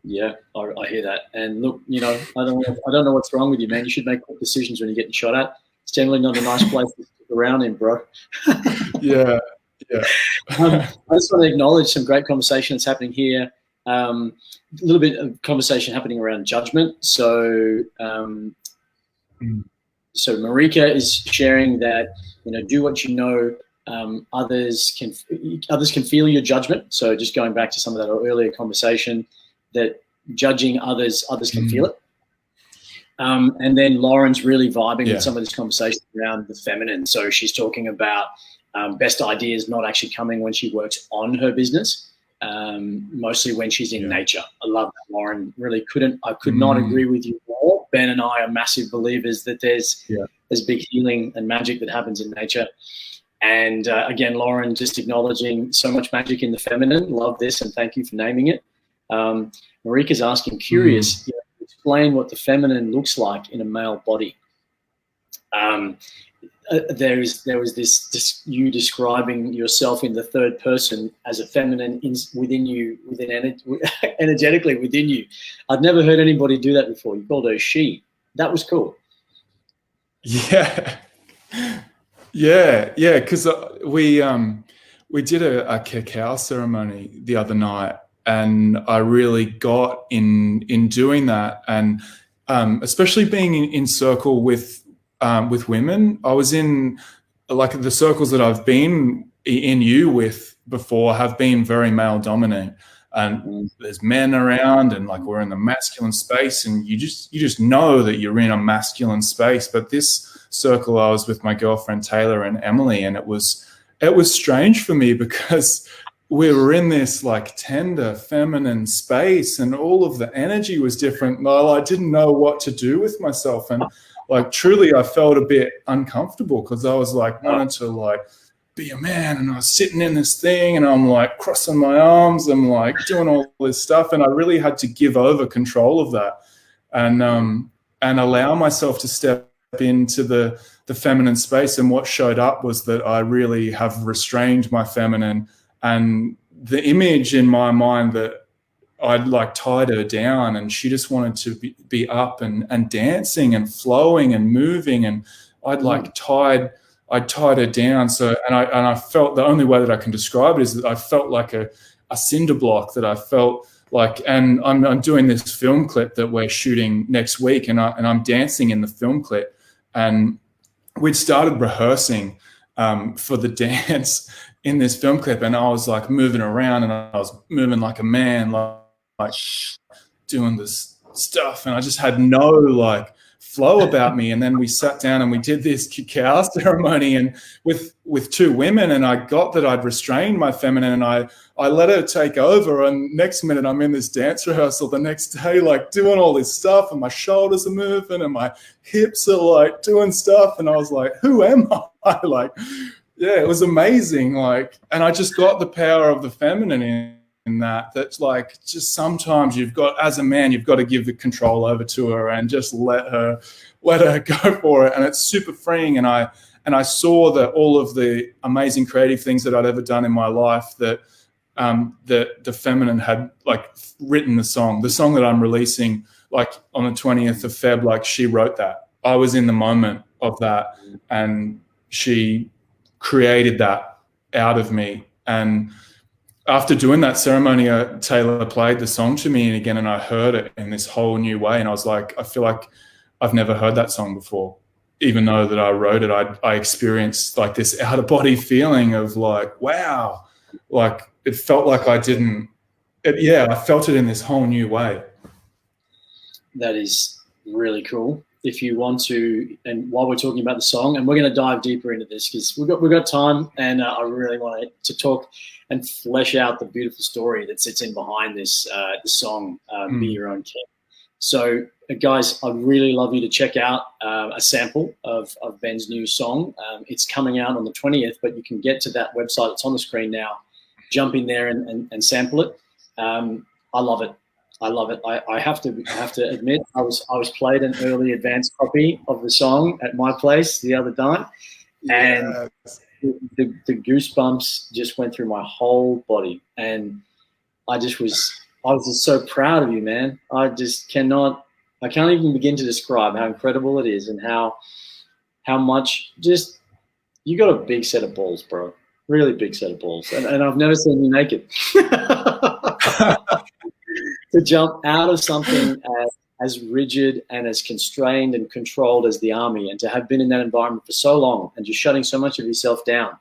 Yeah, I hear that. And look, you know, I don't know what's wrong with you, man. You should make quick decisions when you're getting shot at. It's generally not a nice place to stick around in, bro. Yeah. I just want to acknowledge some great conversation that's happening here. A little bit of conversation happening around judgment. So Marika is sharing that, you know, do what you know. Others can feel your judgment. So just going back to some of that earlier conversation, that judging others can feel it. And then Lauren's really vibing with some of this conversation around the feminine. So she's talking about best ideas not actually coming when she works on her business. Mostly when she's in nature. I love that, Lauren. I could not agree with you more. Ben and I are massive believers that there's big healing and magic that happens in nature. And again, Lauren, just acknowledging so much magic in the feminine. Love this, and thank you for naming it. Marika's asking, curious, explain what the feminine looks like in a male body. There was this you describing yourself in the third person as a feminine energetically within you. I've never heard anybody do that before. You called her she. That was cool. Yeah. Because we did a cacao ceremony the other night, and I really got in doing that. And especially being in circle with women. I was in, like, the circles that I've been in with before have been very male dominant, and there's men around, and like we're in the masculine space, and you just know that you're in a masculine space. But this circle, I was with my girlfriend Taylor and Emily, and it was strange for me because we were in this like tender feminine space, and all of the energy was different. And I didn't know what to do with myself, and like truly I felt a bit uncomfortable because I was like wanted to like be a man, and I was sitting in this thing and I'm like crossing my arms, I'm like doing all this stuff, and I really had to give over control of that and allow myself to step into the feminine space. And what showed up was that I really have restrained my feminine, and the image in my mind that I'd like tied her down, and she just wanted to be up and dancing and flowing and moving, and I'd tied her down. So and I felt, the only way that I can describe it is that I felt like a cinder block, that I felt like, and I'm doing this film clip that we're shooting next week, and I'm dancing in the film clip, and we'd started rehearsing for the dance in this film clip, and I was like moving around, and I was moving like a man, like doing this stuff, and I just had no like flow about me. And then we sat down and we did this cacao ceremony, and with two women, and I got that I'd restrained my feminine, and I let her take over. And next minute I'm in this dance rehearsal the next day, like doing all this stuff, and my shoulders are moving and my hips are like doing stuff, and I was like, who am I? Like, yeah, it was amazing. Like, and I just got the power of the feminine in that's like, just sometimes you've got, as a man, you've got to give the control over to her and just let her go for it. And it's super freeing. And I saw that all of the amazing creative things that I'd ever done in my life, that the feminine had like written the song that I'm releasing like on the 20th of Feb, like she wrote that. I was in the moment of that, and she created that out of me. And after doing that ceremony, Taylor played the song to me again, and I heard it in this whole new way. And I was like, I feel like I've never heard that song before. Even though that I wrote it, I experienced like this out of body feeling of like, wow, like it felt like I felt it in this whole new way. That is really cool. If you want to, and while we're talking about the song, and we're going to dive deeper into this because we've got time, and I really want to talk and flesh out the beautiful story that sits in behind this the song, Be Your Own King. So, guys, I'd really love you to check out a sample of Ben's new song. It's coming out on the 20th, but you can get to that website. It's on the screen now. Jump in there and sample it. I love it. I love it. I have to admit, I was played an early advanced copy of the song at my place the other night, and the goosebumps just went through my whole body, and I was just so proud of you, man. I can't even begin to describe how incredible it is, and how much just you got a big set of balls, bro. Really big set of balls, and I've never seen you naked. To jump out of something as rigid and as constrained and controlled as the army, and to have been in that environment for so long and just shutting so much of yourself down,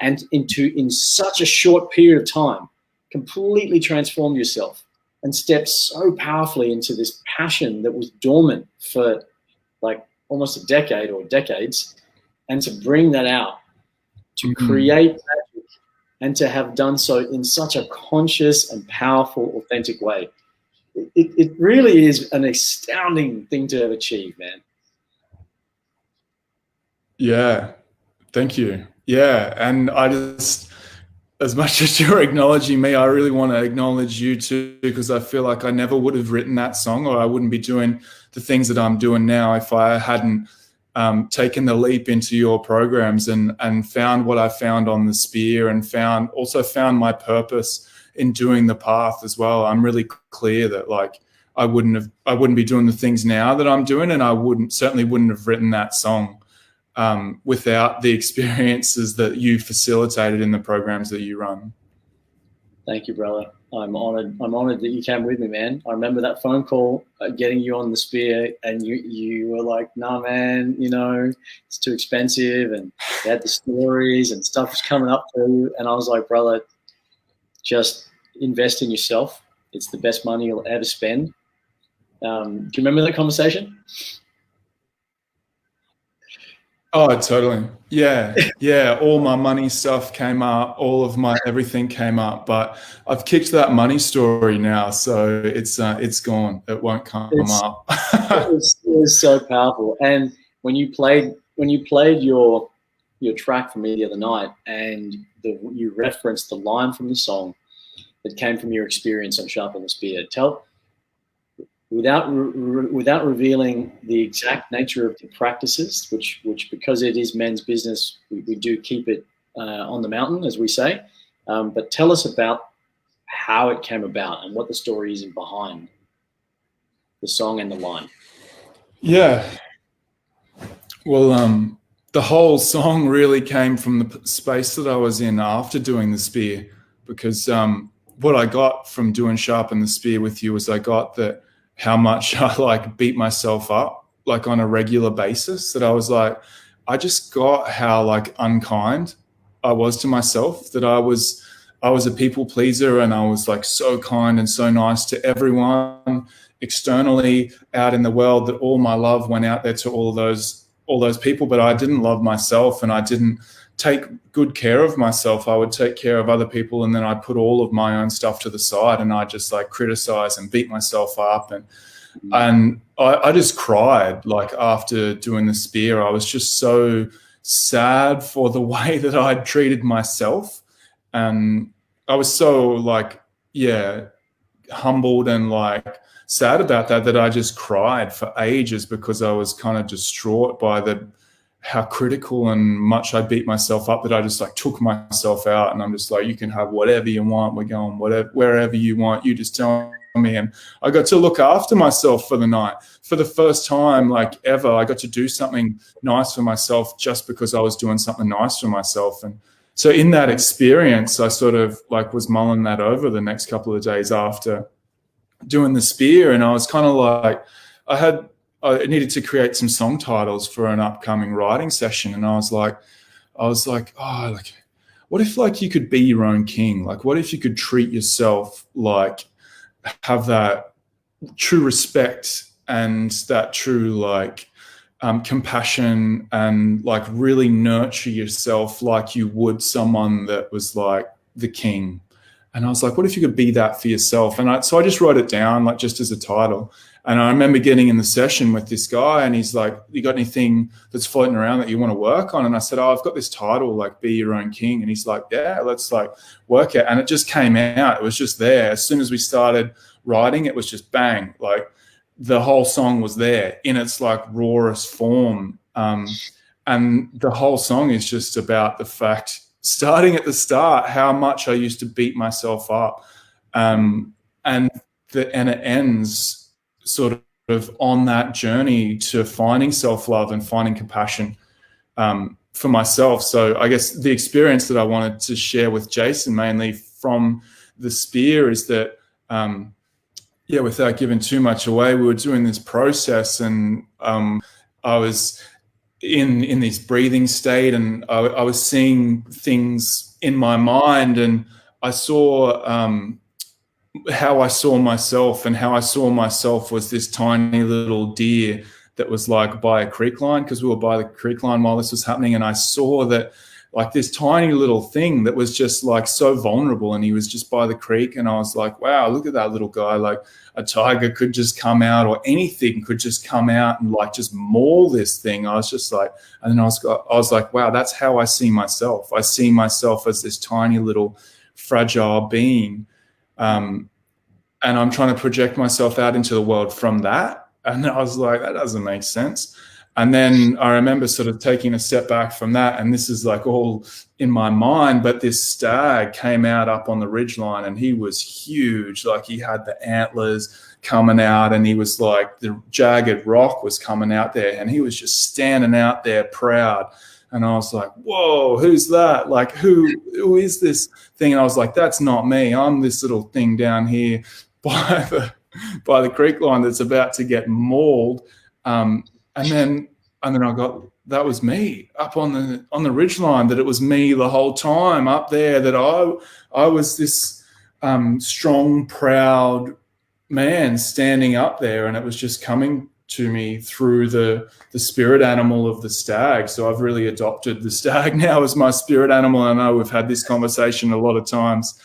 and in such a short period of time, completely transformed yourself and stepped so powerfully into this passion that was dormant for like almost a decade or decades, and to bring that out, to create magic, and to have done so in such a conscious and powerful, authentic way. It really is an astounding thing to have achieved, man. Yeah, thank you. Yeah, and I just, as much as you're acknowledging me, I really want to acknowledge you too, because I feel like I never would have written that song, or I wouldn't be doing the things that I'm doing now if I hadn't taken the leap into your programs and found what I found on the spear, and also found my purpose in doing the path as well. I'm really clear that like I wouldn't be doing the things now that I'm doing, and I certainly wouldn't have written that song without the experiences that you facilitated in the programs that you run. Thank you, brother. I'm honored. I'm honored that you came with me, man. I remember that phone call, getting you on the spear, and you were like, "Nah, man, it's too expensive," and you had the stories and stuff was coming up for you, and I was like, "Brother, just invest in yourself. It's the best money you'll ever spend." Do you remember that conversation? Oh, totally. Yeah. All my money stuff came up. All of my everything came up. But I've kicked that money story now, so it's gone. It won't come up. It was so powerful. And when you played your track for me the other night, and you referenced the line from the song that came from your experience on Sharpen the Spear. Without revealing the exact nature of the practices, which because it is men's business, we do keep it on the mountain, as we say. But tell us about how it came about and what the story is behind the song and the line. Yeah. Well, the whole song really came from the space that I was in after doing the spear, because what I got from doing Sharpen the Spear with you was I got that how much I beat myself up on a regular basis, that I was I just got how unkind I was to myself, that I was a people pleaser, and I was so kind and so nice to everyone externally out in the world, that all my love went out there to all those people, but I didn't love myself, and I didn't take good care of myself. I would take care of other people, and then I'd put all of my own stuff to the side, and I just criticize and beat myself up. And I just cried after doing the spear. I was just so sad for the way that I'd treated myself. And I was so humbled and sad about that I just cried for ages, because I was kind of distraught by how critical and much I beat myself up, that I just took myself out, and I'm just you can have whatever you want. We're going wherever you want. You just tell me. And I got to look after myself for the night. For the first time ever, I got to do something nice for myself just because I was doing something nice for myself. And so in that experience, I sort of was mulling that over the next couple of days after doing the spear, and I was kind of I needed to create some song titles for an upcoming writing session, and I was like, what if you could be your own king? What if you could treat yourself have that true respect and that true compassion, and really nurture yourself like you would someone that was the king. And I was what if you could be that for yourself? And so I just wrote it down just as a title. And I remember getting in the session with this guy, and he's you got anything that's floating around that you want to work on? And I said, I've got this title, Be Your Own King. And he's yeah, let's work it. And it just came out. It was just there. As soon as we started writing, it was just bang. The whole song was there in its rawest form. And the whole song is just about the fact, starting at the start, how much I used to beat myself up. And it ends sort of on that journey to finding self-love and finding compassion for myself. So I guess the experience that I wanted to share with Jason, mainly from the spear, is that, without giving too much away, we were doing this process, and I was in this breathing state, and I was seeing things in my mind, and I saw how I saw myself, and how I saw myself was this tiny little deer that was by a creek line, because we were by the creek line while this was happening. And I saw that this tiny little thing that was just so vulnerable, and he was just by the creek. And I was wow, look at that little guy. A tiger could just come out, or anything could just come out and just maul this thing. I was just and then I was wow, that's how I see myself. I see myself as this tiny little fragile being. And I'm trying to project myself out into the world from that. And I was that doesn't make sense. And then I remember sort of taking a step back from that, and this is all in my mind, but this stag came out up on the ridgeline, and he was huge. He had the antlers coming out, and he was the jagged rock was coming out there, and he was just standing out there proud, And I was like, whoa, who's that? Like, who is this thing? And I was like, that's not me. I'm this little thing down here by the creek line that's about to get mauled. And then I got, that was me up on the ridge line, that it was me the whole time up there, that I was this strong, proud man standing up there, and it was just coming to me through the spirit animal of the stag. So I've really adopted the stag now as my spirit animal. I know we've had this conversation a lot of times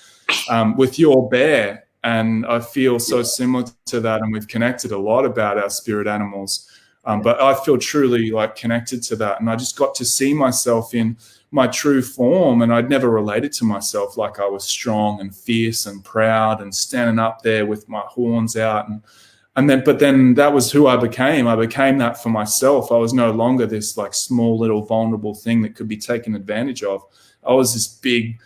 with your bear, and I feel so similar to that, and we've connected a lot about our spirit animals. But I feel truly like connected to that, and I just got to see myself in my true form, and I'd never related to myself like I was strong and fierce and proud and standing up there with my horns out, but then that was who I became. I became that for myself. I was no longer this like small little vulnerable thing that could be taken advantage of. I was this big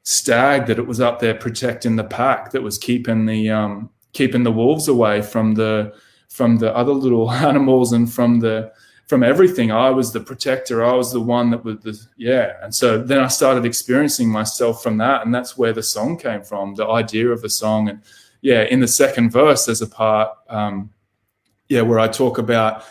stag that it was up there protecting the pack, that was keeping the wolves away from the other little animals and from everything. I was the protector. I was the one that was And so then I started experiencing myself from that, and that's where the song came from, the idea of the song. And in the second verse, there's a part, where I talk about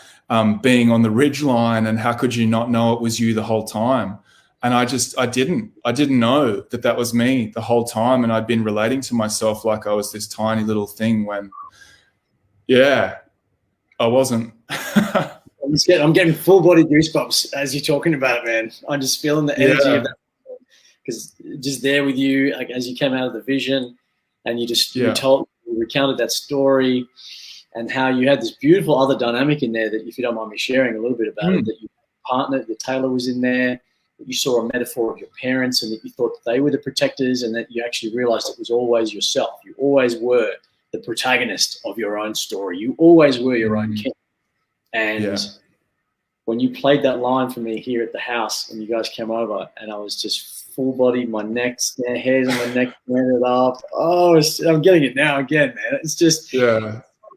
being on the ridge line, and how could you not know it was you the whole time? And I didn't know that was me the whole time. And I'd been relating to myself like I was this tiny little thing when, I wasn't. I'm getting full body goosebumps as you're talking about it, man. I'm just feeling the energy of that, because just there with you, like as you came out of the vision, and you recounted that story, and how you had this beautiful other dynamic in there that, if you don't mind me sharing a little bit about it, that your partner, the Taylor, was in there, that you saw a metaphor of your parents, and that you thought that they were the protectors, and that you actually realized it was always yourself. You always were the protagonist of your own story. You always were your own king. And when you played that line for me here at the house, and you guys came over, and I was just full body, my neck's there, hairs on my neck, it up. Oh, I'm getting it now again, man. It's just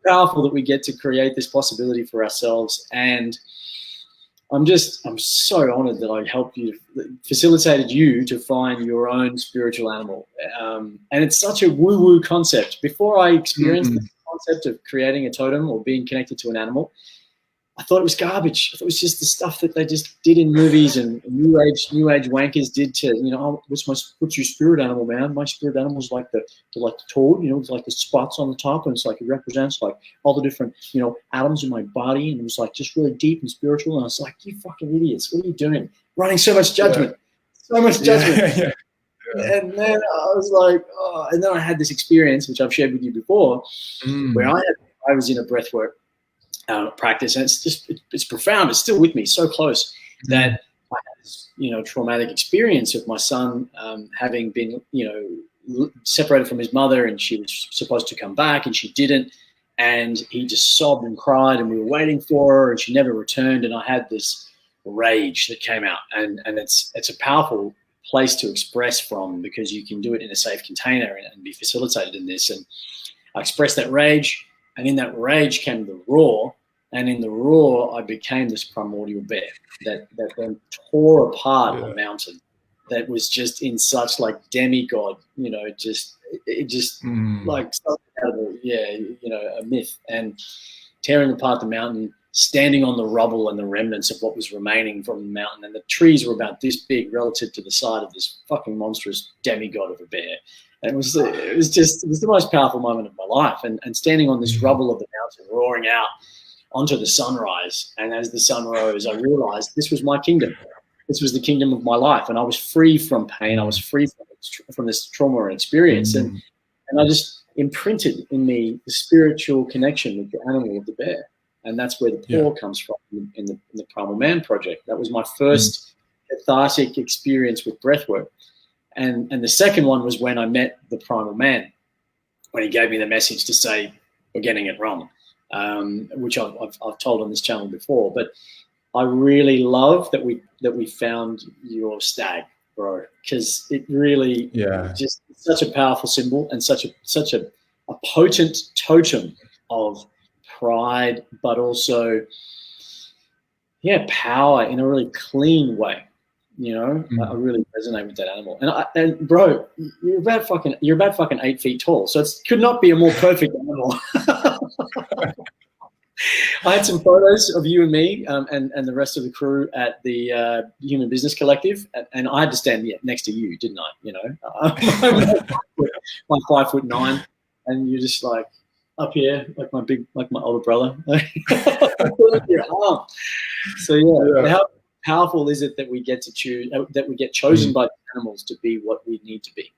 powerful that we get to create this possibility for ourselves. And I'm so honored that I helped you, facilitated you to find your own spiritual animal. And it's such a woo-woo concept. Before I experienced the concept of creating a totem or being connected to an animal, I thought it was garbage. I thought it was just the stuff that they just did in movies and new age wankers did to, what's your spirit animal, man? My spirit animal is like the toad, it's like the spots on the top, and it's like it represents like all the different, atoms in my body, and it was like just really deep and spiritual. And I was like, you fucking idiots, what are you doing? Running so much judgment, so much judgment. And then I was like, oh, and then I had this experience, which I've shared with you before, where I was in a breathwork practice, and it's profound. It's still with me, so close, that I had this, traumatic experience of my son having been, separated from his mother, and she was supposed to come back, and she didn't, and he just sobbed and cried, and we were waiting for her, and she never returned, and I had this rage that came out, and it's a powerful place to express from, because you can do it in a safe container and be facilitated in this. And I expressed that rage. And in that rage came the roar, and in the roar, I became this primordial bear that then tore apart a mountain that was just in such like demigod, like something out of a myth, and tearing apart the mountain, standing on the rubble and the remnants of what was remaining from the mountain. And the trees were about this big relative to the side of this fucking monstrous demigod of a bear. And it was the most powerful moment of my life. And standing on this rubble of the mountain, roaring out onto the sunrise. And as the sun rose, I realized this was my kingdom. This was the kingdom of my life. And I was free from pain. I was free from this trauma and experience. And I just imprinted in me the spiritual connection with the animal of the bear. And that's where the paw comes from in the Primal Man project. That was my first cathartic experience with breathwork. And the second one was when I met the Primal Man, when he gave me the message to say, we're getting it wrong, which I've told on this channel before. But I really love that we found your stag, bro, because it really just such a powerful symbol and such a potent totem of pride, but also power in a really clean way. I really resonate with that animal. And bro, you're about fucking 8 feet tall, so it could not be a more perfect animal. I had some photos of you and me and the rest of the crew at the Human Business Collective, and I had to stand next to you, didn't I? I'm 5'9", and you're just like up here, like my older brother. Your arm. So yeah. How powerful is it that we get to choose, that we get chosen by animals to be what we need to be?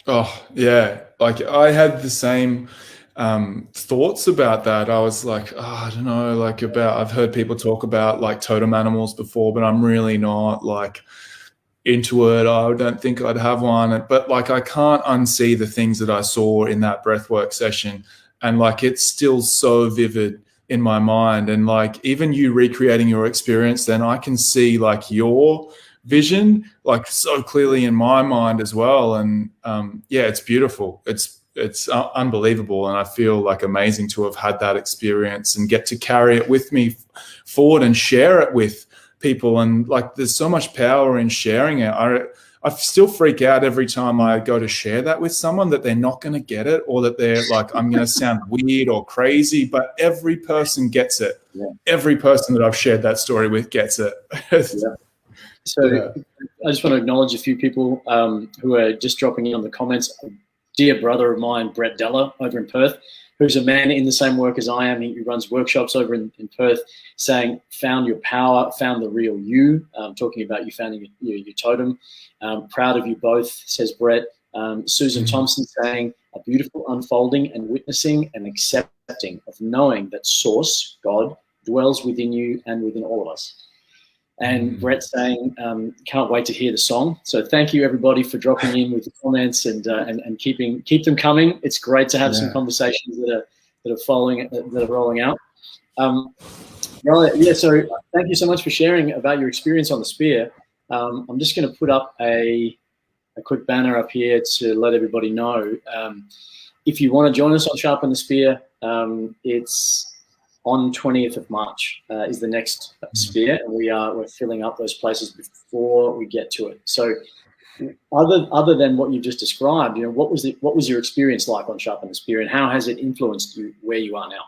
Oh yeah, like I had the same thoughts about that. I was like, I don't know, like I've heard people talk about like totem animals before, but I'm really not like into it. I don't think I'd have one, but like I can't unsee the things that I saw in that breathwork session, and like it's still so vivid in my mind. And like even you recreating your experience, then I can see like your vision like so clearly in my mind as well. And it's beautiful. It's unbelievable, and I feel like amazing to have had that experience and get to carry it with me forward and share it with people. And like there's so much power in sharing it. I still freak out every time I go to share that with someone, that they're not going to get it, or that they're like, I'm going to sound weird or crazy, but every person gets it. Yeah. Every person that I've shared that story with gets it. So I just want to acknowledge a few people who are just dropping in on the comments. Dear brother of mine, Brett Della, over in Perth, who's a man in the same work as I am. He runs workshops over in Perth, saying, found your power, found the real you, talking about you finding your totem. Proud of you both, says Brett. Susan Thompson saying, a beautiful unfolding and witnessing and accepting of knowing that Source, God, dwells within you and within all of us. And Brett saying, can't wait to hear the song. So thank you everybody for dropping in with the comments and keep them coming. It's great to have some conversations that are rolling out. So thank you so much for sharing about your experience on the spear. I'm just going to put up a quick banner up here to let everybody know. If you want to join us on Sharpen the Spear, it's on 20th of March is the next spear, and we're filling up those places before we get to it. So, other than what you just described, what was your experience like on Sharpen the Spear, and how has it influenced you where you are now?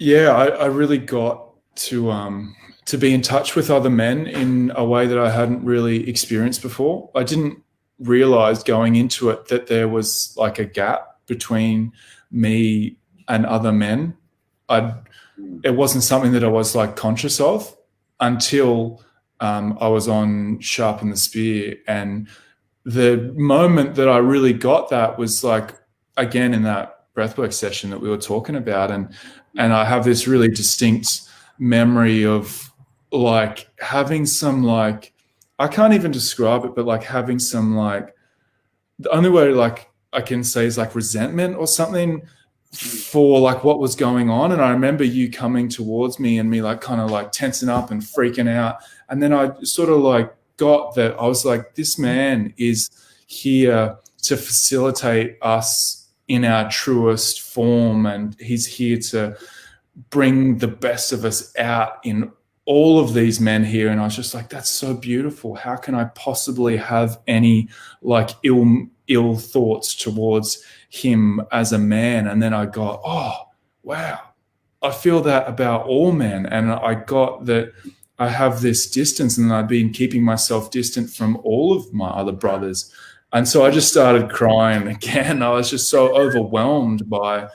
Yeah, I really got to be in touch with other men in a way that I hadn't really experienced before. I didn't realize going into it that there was like a gap between me and other men. It wasn't something that I was like conscious of until I was on Sharpen the Spear. And the moment that I really got that was like, again, in that breathwork session that we were talking about. And I have this really distinct memory of like having some like, I can't even describe it, but like having some like, the only way like I can say is like resentment or something for like what was going on. And I remember you coming towards me and me like kind of like tensing up and freaking out. And then I sort of like got that I was like, this man is here to facilitate us in our truest form, and he's here to bring the best of us out in all of these men here. And I was just like, that's so beautiful. How can I possibly have any like ill thoughts towards him as a man? And then I got, oh wow, I feel that about all men. And I got that I have this distance, and I've been keeping myself distant from all of my other brothers. And so I just started crying again. I was just so overwhelmed by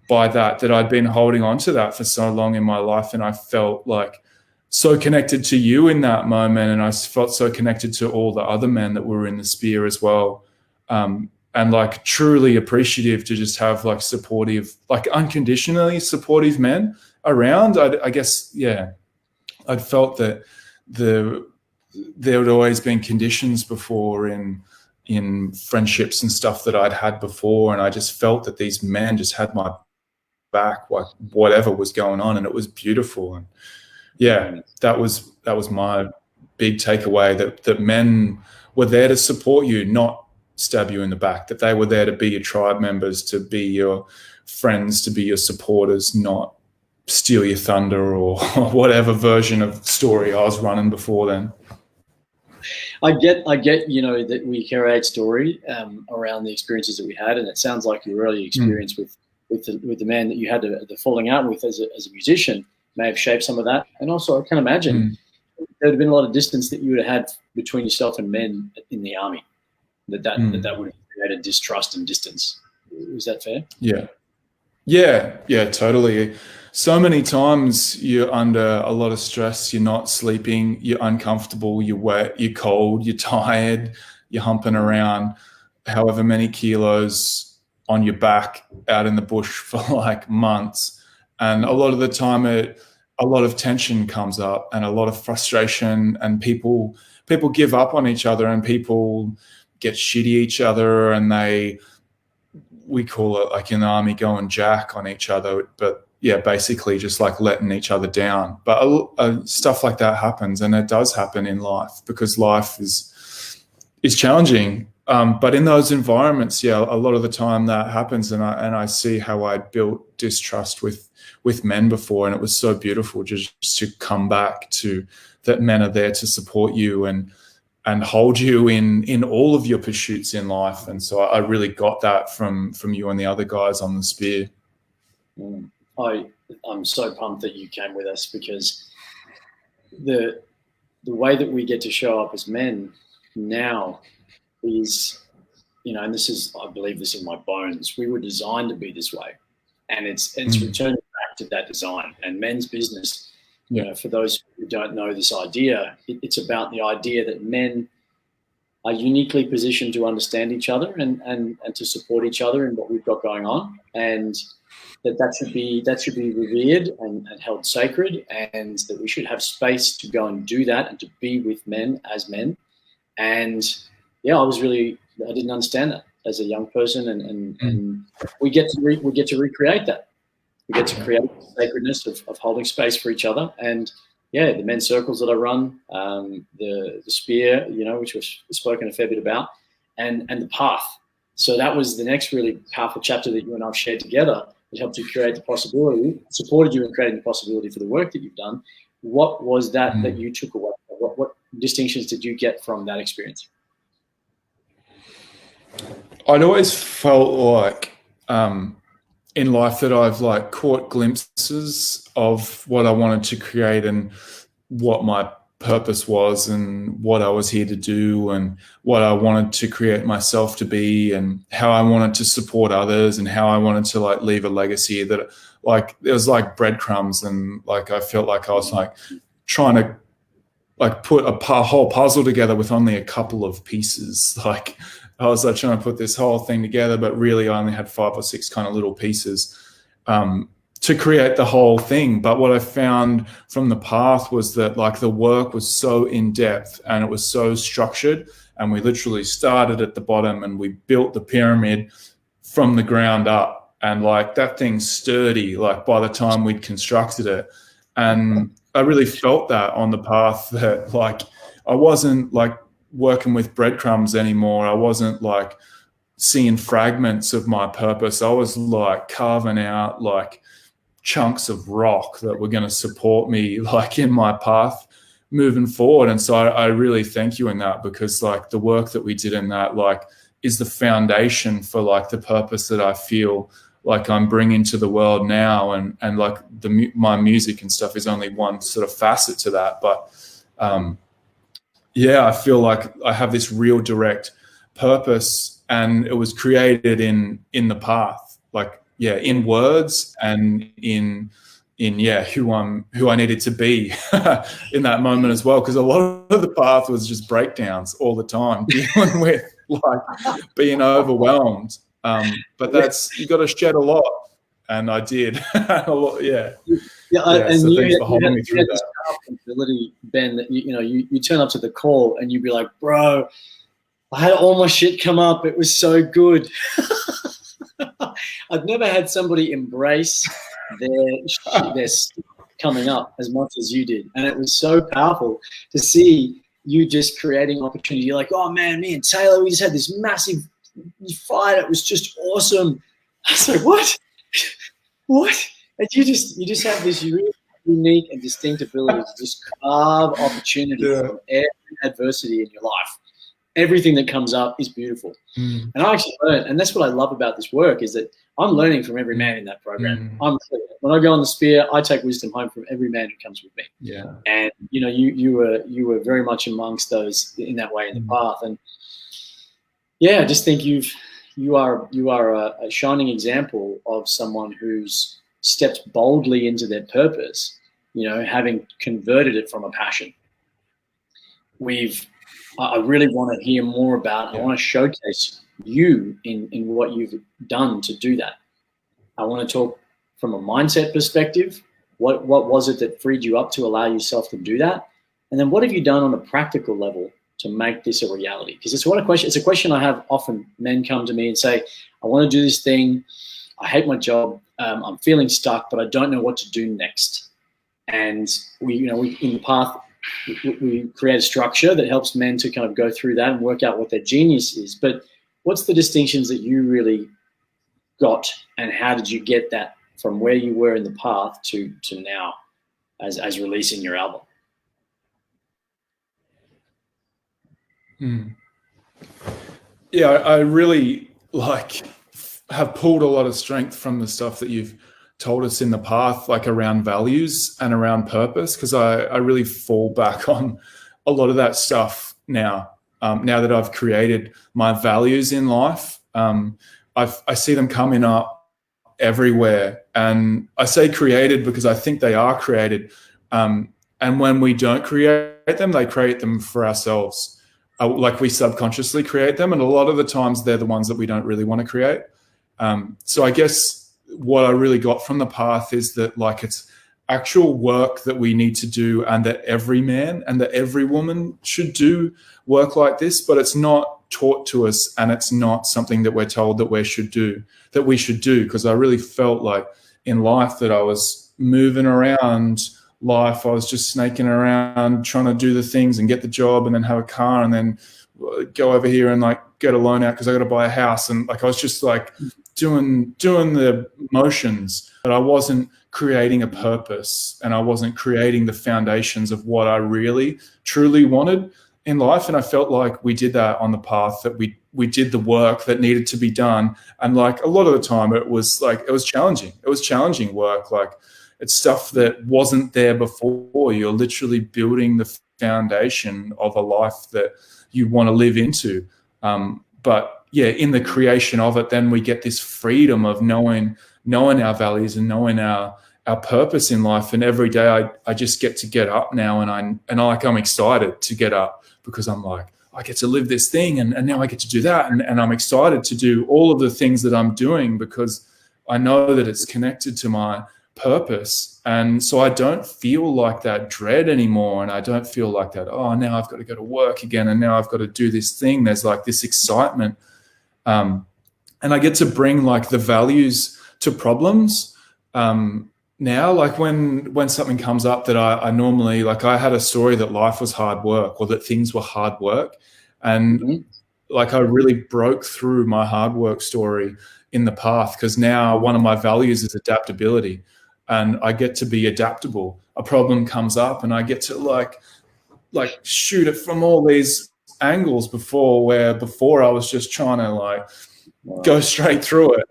that I'd been holding on to that for so long in my life. And I felt like so connected to you in that moment. And I felt so connected to all the other men that were in the spear as well. And like truly appreciative to just have like supportive, like unconditionally supportive men around. I guess, yeah, I'd felt that there had always been conditions before in friendships and stuff that I'd had before. And I just felt that these men just had my back, like whatever was going on. And it was beautiful. And yeah, that was my big takeaway, that men were there to support you, not stab you in the back, that they were there to be your tribe members, to be your friends, to be your supporters, not steal your thunder or whatever version of story I was running before then. I get, that we create story around the experiences that we had, and it sounds like your early experience with the man that you had the falling out with as a musician may have shaped some of that. And also, I can imagine there would have been a lot of distance that you would have had between yourself and men in the army. That would have created distrust and distance. Is that fair? Yeah, totally. So many times you're under a lot of stress, you're not sleeping, you're uncomfortable, you're wet, you're cold, you're tired, you're humping around however many kilos on your back out in the bush for like months. And a lot of the time a lot of tension comes up and a lot of frustration, and people give up on each other, and people get shitty each other, and we call it, like in the army, going jack on each other, but yeah, basically just like letting each other down. But stuff like that happens, and it does happen in life because life is challenging. But in those environments, a lot of the time that happens, and I see how I built distrust with men before, and it was so beautiful just to come back to that men are there to support you and hold you in all of your pursuits in life. And so I really got that from you and the other guys on the Spear. I'm so pumped that you came with us, because the way that we get to show up as men now is, and this is, I believe this in my bones, we were designed to be this way. And it's returning back to that design. And men's business, for those who don't know this idea, it's about the idea that men are uniquely positioned to understand each other and to support each other in what we've got going on, and that should be revered and held sacred, and that we should have space to go and do that and to be with men as men. And I didn't understand that as a young person, and we get to recreate that. We get to create the sacredness of holding space for each other. And the men's circles that I run, the Spear, which was spoken a fair bit about, and the path. So that was the next really powerful chapter that you and I've shared together. It helped you create the possibility, supported you in creating the possibility for the work that you've done. What was that you took away? What distinctions did you get from that experience? I'd always felt like in life that I've like caught glimpses of what I wanted to create and what my purpose was and what I was here to do and what I wanted to create myself to be and how I wanted to support others and how I wanted to like leave a legacy that like it was like breadcrumbs, and like I felt like I was like trying to like put a whole puzzle together with only a couple of pieces. Like I was like trying to put this whole thing together, but really I only had 5 or 6 kind of little pieces to create the whole thing. But what I found from the path was that like the work was so in depth and it was so structured, and we literally started at the bottom and we built the pyramid from the ground up, and like that thing's sturdy like by the time we'd constructed it. And I really felt that on the path, that like I wasn't like working with breadcrumbs anymore. I wasn't like seeing fragments of my purpose. I was like carving out like chunks of rock that were going to support me like in my path moving forward. And so I really thank you in that, because like the work that we did in that like is the foundation for like the purpose that I feel like I'm bringing to the world now. And like my music and stuff is only one sort of facet to that. But I feel like I have this real direct purpose, and it was created in the path, like, in words and in who I needed to be in that moment as well. Because a lot of the path was just breakdowns all the time, dealing with like being overwhelmed. But you got to shed a lot, and I did a lot. And so you thanks for holding me through that. This ability, Ben, that you turn up to the call and you'd be like, bro, I had all my shit come up. It was so good. I've never had somebody embrace their coming up as much as you did. And it was so powerful to see you just creating opportunity. You're like, oh man, me and Taylor, we just had this massive fight. It was just awesome. I was like, what? And you just have this really unique and distinct ability to just carve opportunity from every adversity in your life. Everything that comes up is beautiful. And I actually learn, and that's what I love about this work, is that I'm learning from every man in that program. When I go on the spear, I take wisdom home from every man who comes with me. Yeah. And you were very much amongst those in that way in the path. And yeah, I just think you are a shining example of someone who's stepped boldly into their purpose, having converted it from a passion. I really want to hear more about, I want to showcase you in what you've done to do that. I want to talk from a mindset perspective. What was it that freed you up to allow yourself to do that? And then what have you done on a practical level to make this a reality? Because it's a question I have often. Men come to me and say, I want to do this thing. I hate my job. I'm feeling stuck, but I don't know what to do next. And we in the path, we create a structure that helps men to kind of go through that and work out what their genius is. But what's the distinctions that you really got, and how did you get that from where you were in the path to now as releasing your album? Yeah, I really have pulled a lot of strength from the stuff that you've told us in the path, like around values and around purpose, because I really fall back on a lot of that stuff now. Now that I've created my values in life, I see them coming up everywhere. And I say created because I think they are created. And when we don't create them, they create them for ourselves. Like we subconsciously create them. And a lot of the times they're the ones that we don't really want to create. So I guess what I really got from the path is that it's actual work that we need to do, and that every man and that every woman should do work like this, but it's not taught to us, and it's not something that we're told that we should do. Because I really felt like in life that I was moving around life. I was just snaking around trying to do the things and get the job and then have a car and then go over here and get a loan out because I got to buy a house. And I was just doing the motions, but I wasn't creating a purpose, and I wasn't creating the foundations of what I really truly wanted in life. And I felt like we did that on the path, that we did the work that needed to be done. And a lot of the time it was challenging. It was challenging work. It's stuff that wasn't there before. You're literally building the foundation of a life that you want to live into. But yeah, in the creation of it, then we get this freedom of knowing our values and knowing our purpose in life. And every day I just get to get up now, and I'm excited to get up, because I'm I get to live this thing, and now I get to do that. And I'm excited to do all of the things that I'm doing, because I know that it's connected to my purpose. And so I don't feel like that dread anymore. And I don't feel like that, oh, now I've got to go to work again, and now I've got to do this thing. There's this excitement. And I get to bring the values to problems. Now, when something comes up that I normally, I had a story that life was hard work, or that things were hard work. And I really broke through my hard work story in the path, because now one of my values is adaptability, and I get to be adaptable. A problem comes up and I get to shoot it from all these angles, before I was just trying to go straight through it.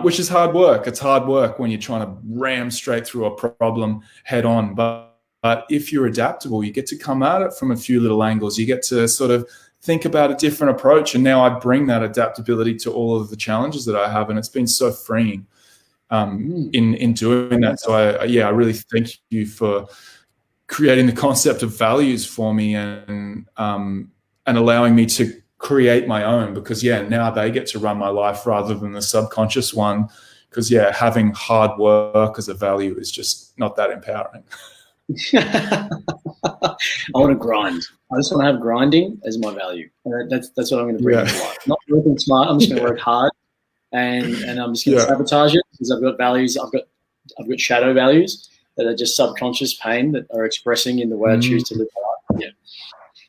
Which is hard work. It's hard work when you're trying to ram straight through a problem head on. But if you're adaptable, you get to come at it from a few little angles. You get to sort of think about a different approach. And now I bring that adaptability to all of the challenges that I have. And it's been so freeing in doing that. So I really thank you for creating the concept of values for me, and allowing me to create my own, because now they get to run my life rather than the subconscious one, because having hard work as a value is just not that empowering. I want to grind. I just want to have grinding as my value. That's what I'm going to bring into life. Not working smart. I'm just going to work hard, and I'm just going to sabotage it, because I've got values. I've got shadow values that are just subconscious pain that are expressing in the way I choose to live my life. Yeah.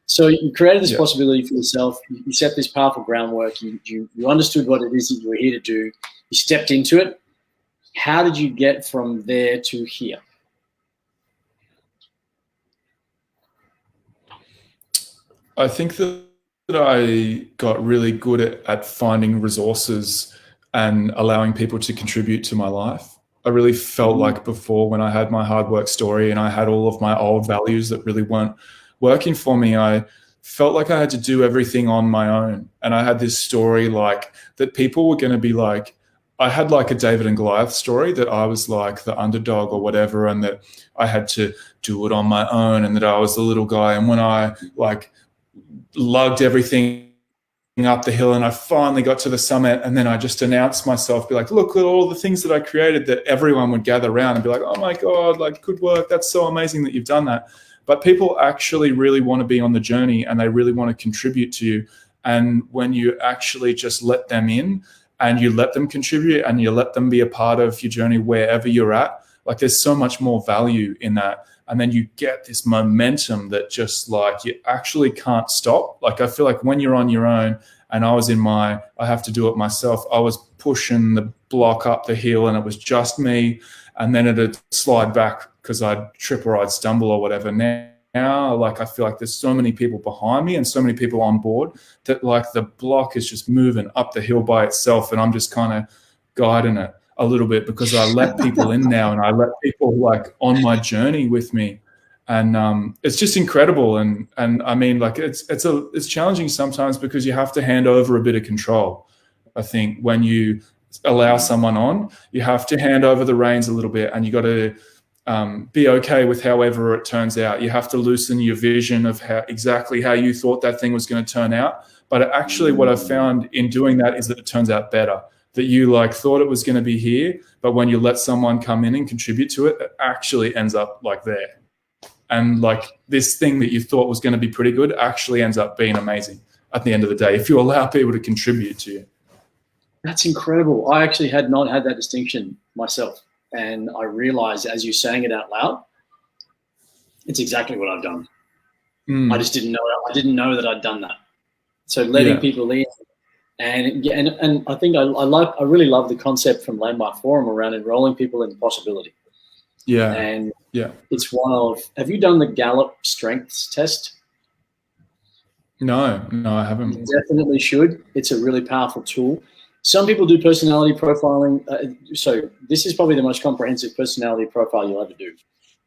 So you created this possibility for yourself. You set this powerful groundwork. You understood what it is that you were here to do. You stepped into it. How did you get from there to here? I think that I got really good at finding resources and allowing people to contribute to my life. I really felt like before, when I had my hard work story and I had all of my old values that really weren't working for me, I felt like I had to do everything on my own. And I had this story like that people were going to be like, I had like a David and Goliath story, that I was like the underdog or whatever, and that I had to do it on my own, and that I was the little guy. And when I like lugged everything up the hill and I finally got to the summit, and then I just announced myself, be like, look at all the things that I created, that everyone would gather around and be like, oh my God, like, good work. That's so amazing that you've done that. But people actually really want to be on the journey, and they really want to contribute to you. And when you actually just let them in and you let them contribute and you let them be a part of your journey wherever you're at, like, there's so much more value in that. And then you get this momentum that just like you actually can't stop. Like, I feel like when you're on your own, and I was in I have to do it myself, I was pushing the block up the hill and it was just me. And then it'd slide back because I'd trip or I'd stumble or whatever. Now, like, I feel like there's so many people behind me and so many people on board that like the block is just moving up the hill by itself. And I'm just kind of guiding it a little bit because I let people in now, and I let people like on my journey with me. And it's just incredible. And I mean, like, it's challenging sometimes because you have to hand over a bit of control. I think when you allow someone on, you have to hand over the reins a little bit, and you got to be okay with however it turns out. You have to loosen your vision of exactly how you thought that thing was going to turn out. But actually what I've found in doing that is that it turns out better. That you like thought it was going to be here, but when you let someone come in and contribute to it, it actually ends up like there. And like this thing that you thought was going to be pretty good actually ends up being amazing at the end of the day, if you allow people to contribute to you. That's incredible. I actually had not had that distinction myself. And I realized as you saying it out loud, it's exactly what I've done. I just didn't know that. I didn't know that I'd done that. So letting people in, and I think I really love the concept from Landmark Forum around enrolling people in possibility. Yeah. And it's one of, have you done the Gallup strengths test? No, I haven't. You definitely should. It's a really powerful tool. Some people do personality profiling. So this is probably the most comprehensive personality profile you'll ever do.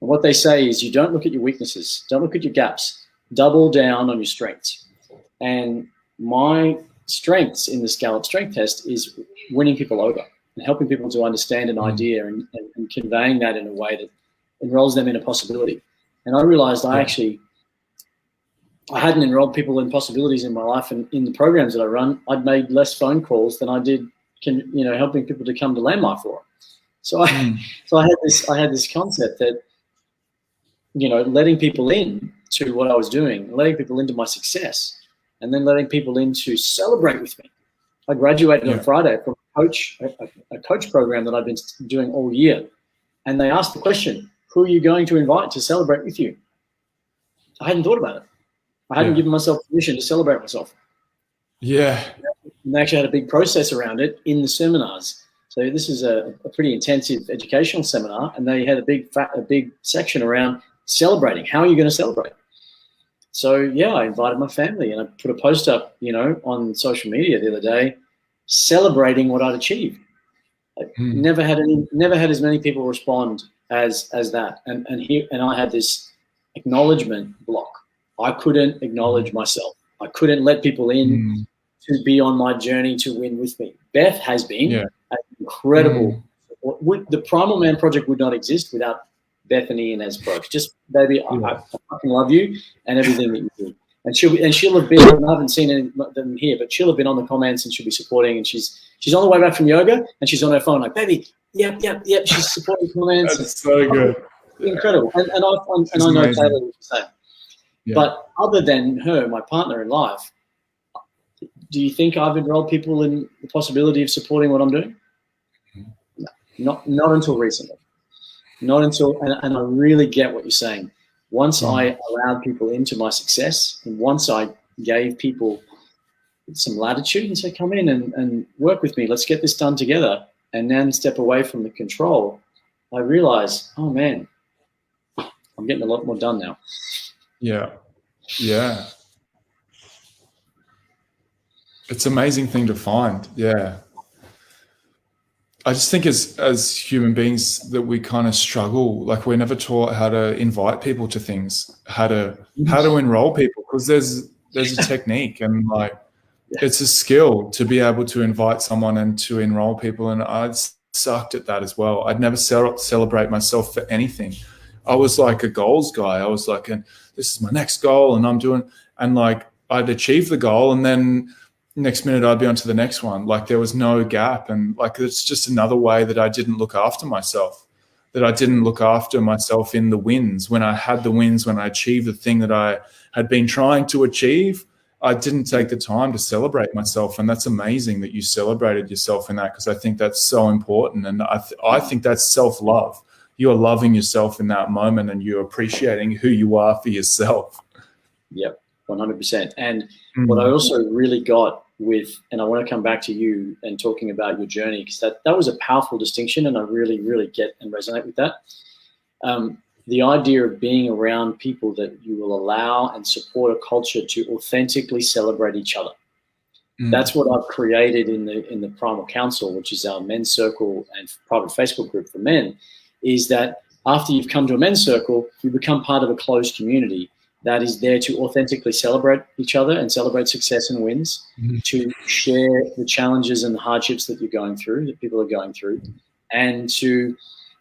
And what they say is you don't look at your weaknesses. Don't look at your gaps. Double down on your strengths. And my strengths in this Gallup strength test is winning people over and helping people to understand an idea and conveying that in a way that enrolls them in a possibility. And I realized I hadn't enrolled people in possibilities in my life, and in the programs that I run, I'd made less phone calls than I did, helping people to come to Landmark Forum. So I had this concept that, letting people in to what I was doing, letting people into my success, and then letting people in to celebrate with me. I graduated on Friday from a coach program that I've been doing all year, and they asked the question, who are you going to invite to celebrate with you? I hadn't thought about it. I hadn't given myself permission to celebrate myself. Yeah. And they actually had a big process around it in the seminars. So this is a pretty intensive educational seminar, and they had a big section around celebrating. How are you going to celebrate? So I invited my family, and I put a post up, on social media the other day, celebrating what I'd achieved. Never had as many people respond as that, and I had this acknowledgement block. I couldn't acknowledge myself. I couldn't let people in to be on my journey to win with me. Beth has been an incredible. The Primal Man project would not exist without Bethany and Esbro. Just, baby, I fucking love you and everything that you do. And she'll have been. I haven't seen any of them here, but she'll have been on the comments and she'll be supporting. And she's on the way back from yoga, and she's on her phone like, baby, yep. She's supporting comments. That's so good. Incredible. And I know Taylor was the same. Yeah. But other than her, my partner in life, do you think I've enrolled people in the possibility of supporting what I'm doing? No, not until recently. Not until, and I really get what you're saying. Once I allowed people into my success, and once I gave people some latitude and said, come in and work with me, let's get this done together, and then step away from the control, I realize, oh man, I'm getting a lot more done now. Yeah. Yeah. It's an amazing thing to find. Yeah. I just think as human beings that we kind of struggle, like we're never taught how to invite people to things, how to enroll people, because there's a technique, and like it's a skill to be able to invite someone and to enroll people. And I sucked at that as well. I'd never celebrate myself for anything. I was like a goals guy. I was like, and this is my next goal, and I'm doing, and like I'd achieve the goal, and then next minute I'd be on to the next one. Like there was no gap. And like it's just another way that I didn't look after myself, that I didn't look after myself in the wins. When I had the wins, when I achieved the thing that I had been trying to achieve, I didn't take the time to celebrate myself. And that's amazing that you celebrated yourself in that, because I think that's so important. And I think that's self-love. You're loving yourself in that moment, and you're appreciating who you are for yourself. Yep, 100%. And what I also really got with, and I want to come back to you and talking about your journey, because that was a powerful distinction, and I really, really get and resonate with that. The idea of being around people that you will allow and support a culture to authentically celebrate each other. That's what I've created in the Primal Counsel, which is our men's circle and private Facebook group for men, is that after you've come to a men's circle, you become part of a closed community that is there to authentically celebrate each other and celebrate success and wins, to share the challenges and the hardships that you're going through, that people are going through, and to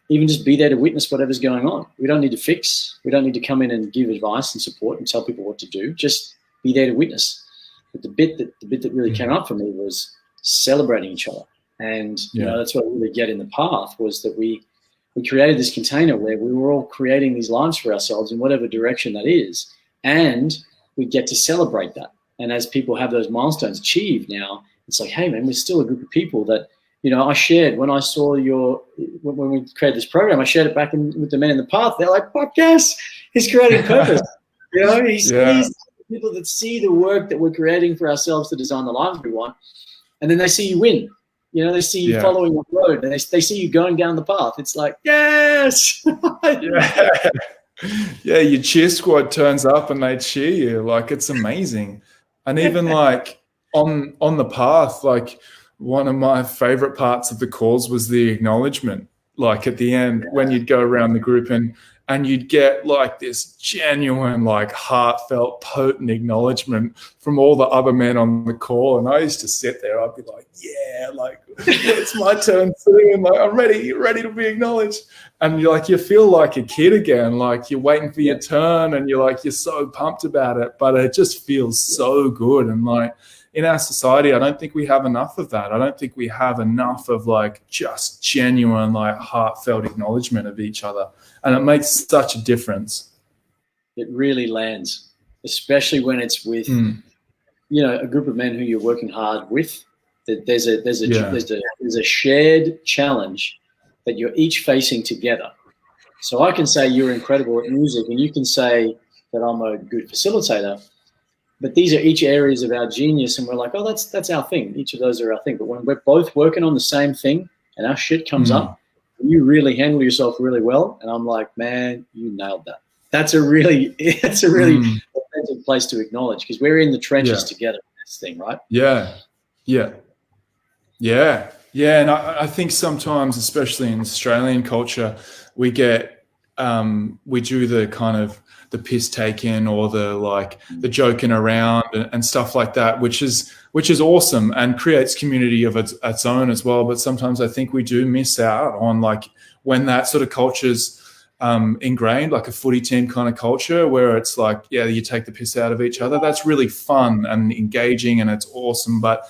even just be there to witness whatever's going on. We don't need to fix. We don't need to come in and give advice and support and tell people what to do. Just be there to witness. But the bit that really came up for me was celebrating each other. And you know, that's what I really get in the path, was that we created this container where we were all creating these lives for ourselves in whatever direction that is, and we get to celebrate that. And as people have those milestones achieved now, it's like, hey man, we're still a group of people that, you know, I shared when I saw when we created this program, I shared it back with the men in the path. They're like, fuck yes, he's creating purpose. You know, he's people that see the work that we're creating for ourselves to design the lives we want, and then they see you win. You know, they see you following the road, and they see you going down the path. It's like, yes. Yeah, your cheer squad turns up and they cheer you. Like, it's amazing. And even like on the path, like one of my favorite parts of the calls was the acknowledgement. Like at the end, when you'd go around the group and you'd get like this genuine, like heartfelt, potent acknowledgement from all the other men on the call. And I used to sit there, I'd be like, yeah, like it's my turn soon. Like I'm ready to be acknowledged. And you feel like a kid again, like you're waiting for your turn, and you're so pumped about it, but it just feels so good. And like in our society, I don't think we have enough of that. I don't think we have enough of like just genuine, like heartfelt acknowledgement of each other. And it makes such a difference. It really lands, especially when it's with, you know, a group of men who you're working hard with. That there's a shared challenge that you're each facing together. So I can say you're incredible at music, and you can say that I'm a good facilitator. But these are each areas of our genius, and we're like, oh, that's our thing. Each of those are our thing. But when we're both working on the same thing, and our shit comes up, you really handle yourself really well, and I'm like, man, you nailed that. That's a really authentic place to acknowledge, because we're in the trenches together in this thing, right? Yeah. And I think sometimes, especially in Australian culture, we get we do the kind of the piss taking or the joking around and stuff like that, which is awesome and creates community of its own as well. But sometimes I think we do miss out on like when that sort of culture's ingrained, like a footy team kind of culture, where it's like, yeah, you take the piss out of each other. That's really fun and engaging, and it's awesome. But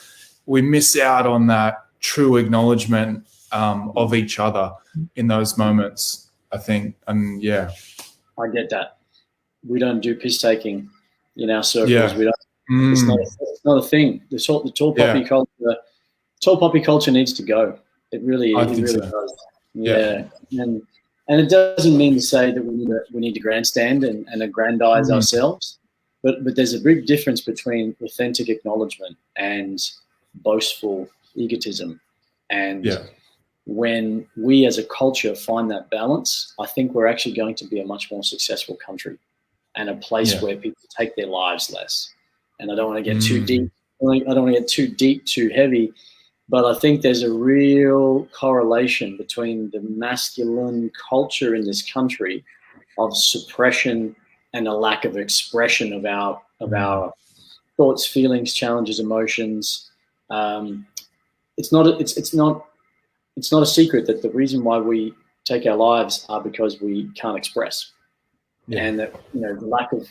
we miss out on that true acknowledgement of each other in those moments, I think. And yeah, I get that. We don't do piss taking in our circles. Yeah. We don't. It's not a thing. The tall poppy culture needs to go. It really does. Yeah. And it doesn't mean to say that we need to grandstand and aggrandize ourselves, but there's a big difference between authentic acknowledgement and boastful egotism. And when we as a culture find that balance, I think we're actually going to be a much more successful country and a place where people take their lives less. And I don't want to get too deep. I don't want to get too deep, too heavy. But I think there's a real correlation between the masculine culture in this country of suppression and a lack of expression of our thoughts, feelings, challenges, emotions. It's not a secret that the reason why we take our lives are because we can't express, and that the lack of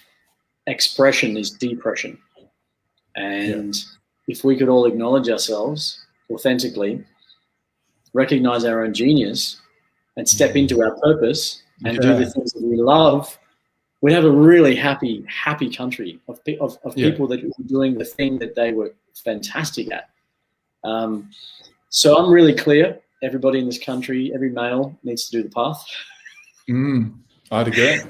expression is depression. And if we could all acknowledge ourselves authentically, recognize our own genius, and step into our purpose and do the things that we love, we have a really happy country of people that are doing the thing that they were fantastic at. So I'm really clear. Everybody in this country, every male needs to do the path. I'd agree.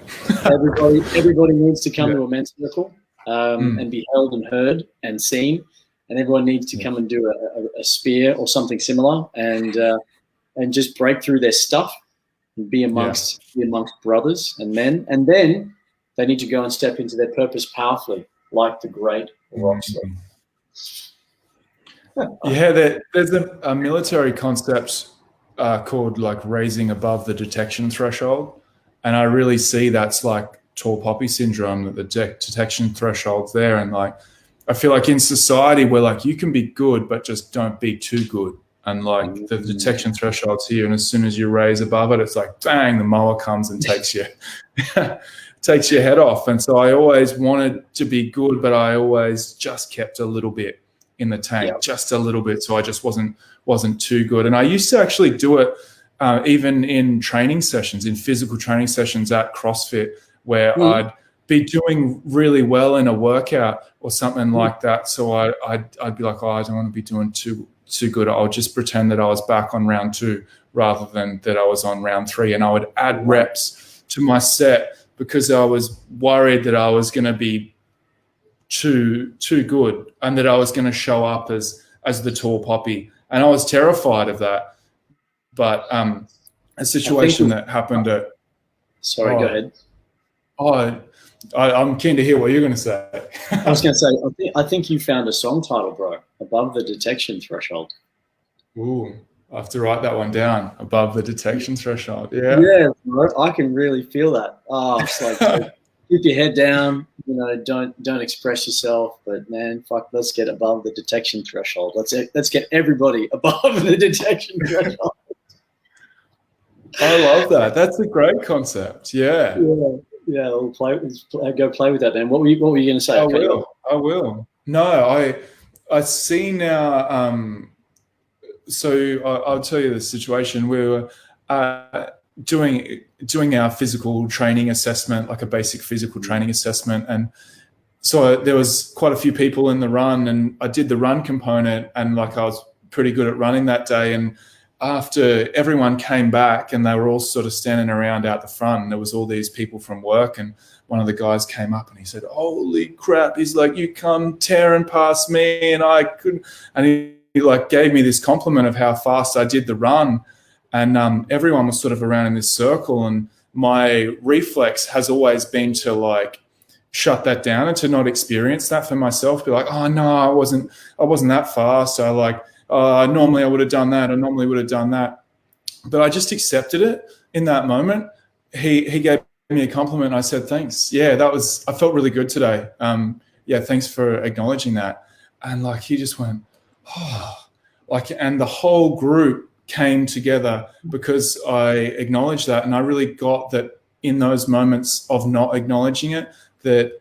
everybody needs to come to a men's circle and be held and heard and seen. And everyone needs to come and do a spear or something similar and just break through their stuff and be amongst brothers and men. And then they need to go and step into their purpose powerfully, like the great Roxley. There's a military concept called like raising above the detection threshold. And I really see that's like tall poppy syndrome, that the detection threshold's there. And like, I feel like in society we're like, you can be good, but just don't be too good. And like the detection threshold's here. And as soon as you raise above it, it's like, bang, the mower comes and takes your head off. And so I always wanted to be good, but I always just kept a little bit in the tank, just a little bit. So I just wasn't too good. And I used to actually do it even in training sessions, in physical training sessions at CrossFit, where I'd be doing really well in a workout or something like that. So I'd be like, I don't want to be doing too good. I'll just pretend that I was back on round 2 rather than that I was on round 3. And I would add reps to my set because I was worried that I was going to be too good and that I was going to show up as the tall poppy. And I was terrified of that. But a situation that happened at... Sorry, go ahead. I'm keen to hear what you're going to say. I was going to say, I think you found a song title, bro, Above the Detection Threshold. Ooh, I have to write that one down, Above the Detection Threshold. Yeah. Yeah, bro, I can really feel that. It's like, keep your head down, don't express yourself, but man, let's get above the detection threshold. Let's get everybody above the detection threshold. I love that. That's a great concept. Yeah. We'll go play with that, man. What were you going to say? I will. No, I see now. So I'll tell you the situation. We were doing our physical training assessment, like a basic physical training assessment, and so there was quite a few people in the run, and I did the run component, and like I was pretty good at running that day. And after everyone came back and they were all sort of standing around out the front, and there was all these people from work, and one of the guys came up and he said, "Holy crap," he's like, "you come tearing past me," and I couldn't, and he like gave me this compliment of how fast I did the run. And everyone was sort of around in this circle, and my reflex has always been to like shut that down and to not experience that for myself. Be like, "Oh no, I wasn't that fast." So like, normally I would have done that. I normally would have done that, but I just accepted it in that moment. He gave me a compliment. I said, "Thanks. Yeah, I felt really good today. Thanks for acknowledging that." And like he just went, "Oh," like, and the whole group came together because I acknowledged that. And I really got that in those moments of not acknowledging it, that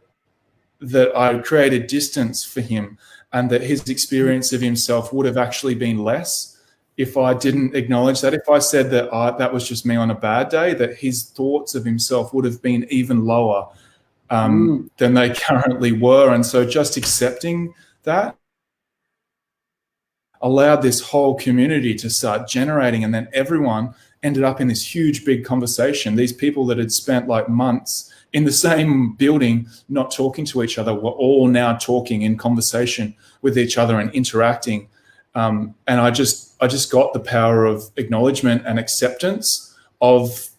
I created distance for him, and that his experience of himself would have actually been less if I didn't acknowledge that. If I said that that was just me on a bad day, that his thoughts of himself would have been even lower than they currently were. And so just accepting that allowed this whole community to start generating, and then everyone ended up in this huge big conversation. These people that had spent like months in the same building not talking to each other were all now talking in conversation with each other and interacting. And I just I just got the power of acknowledgement and acceptance of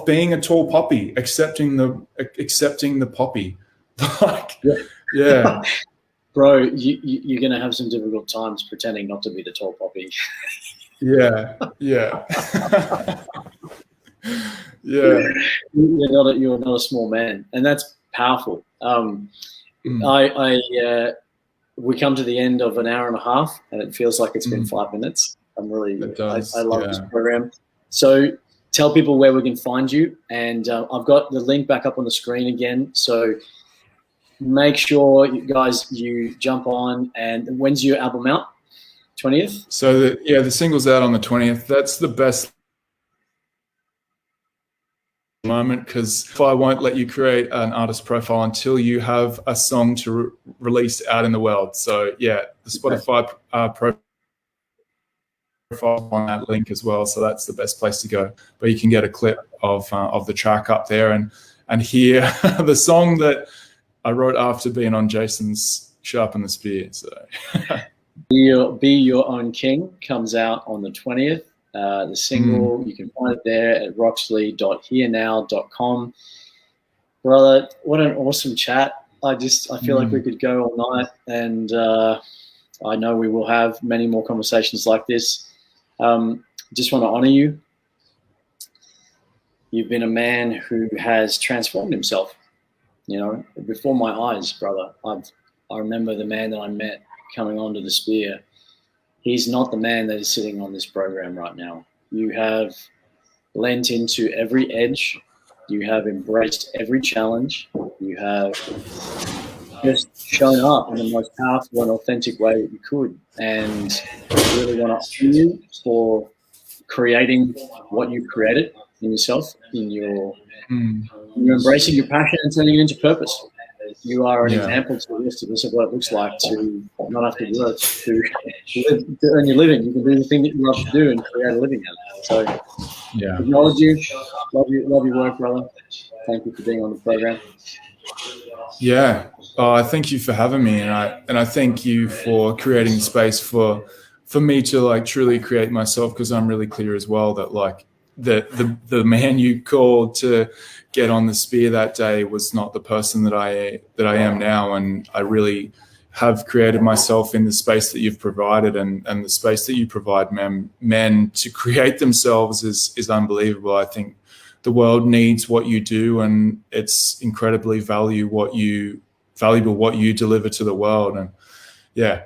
being a tall poppy, accepting the poppy. Like, yeah. Bro, you're going to have some difficult times pretending not to be the tall poppy. Yeah. Yeah. Yeah. You're not a small man, and that's powerful. We come to the end of an hour and a half, and it feels like it's been 5 minutes. I love this program. So tell people where we can find you, and I've got the link back up on the screen again. So make sure you jump on. And when's your album out? 20th? So the single's out on the 20th. That's the best moment, because I won't let you create an artist profile until you have a song to release out in the world. So yeah, the Spotify profile on that link as well. So that's the best place to go. But you can get a clip of the track up there and hear the song that I wrote after being on Jason's Sharpen the Spear. So Be Your Own King comes out on the 20th. The single, you can find it there at roxley.herenow.com. Brother, what an awesome chat. I feel like we could go all night, and I know we will have many more conversations like this. Just want to honor you. You've been a man who has transformed himself, before my eyes, brother. I remember the man that I met coming onto the spear. He's not the man that is sitting on this program right now. You have lent into every edge. You have embraced every challenge. You have just shown up in the most powerful and authentic way that you could. And I really want to honor you for creating what you created in yourself, you're embracing your passion and turning it into purpose. You are an example to the rest of us of what it looks like to not have to work to earn your living. You can do the thing that you love to do and create a living out of it. So, acknowledge you. Love your work, brother. Thank you for being on the program. Yeah, I thank you for having me, and I thank you for creating space for me to like truly create myself, because I'm really clear as well that like the man you called to get on the spear that day was not the person that I am now, and I really have created myself in the space that you've provided, and the space that you provide men to create themselves is unbelievable. I think the world needs what you do, and it's incredibly valuable what you deliver to the world. And yeah,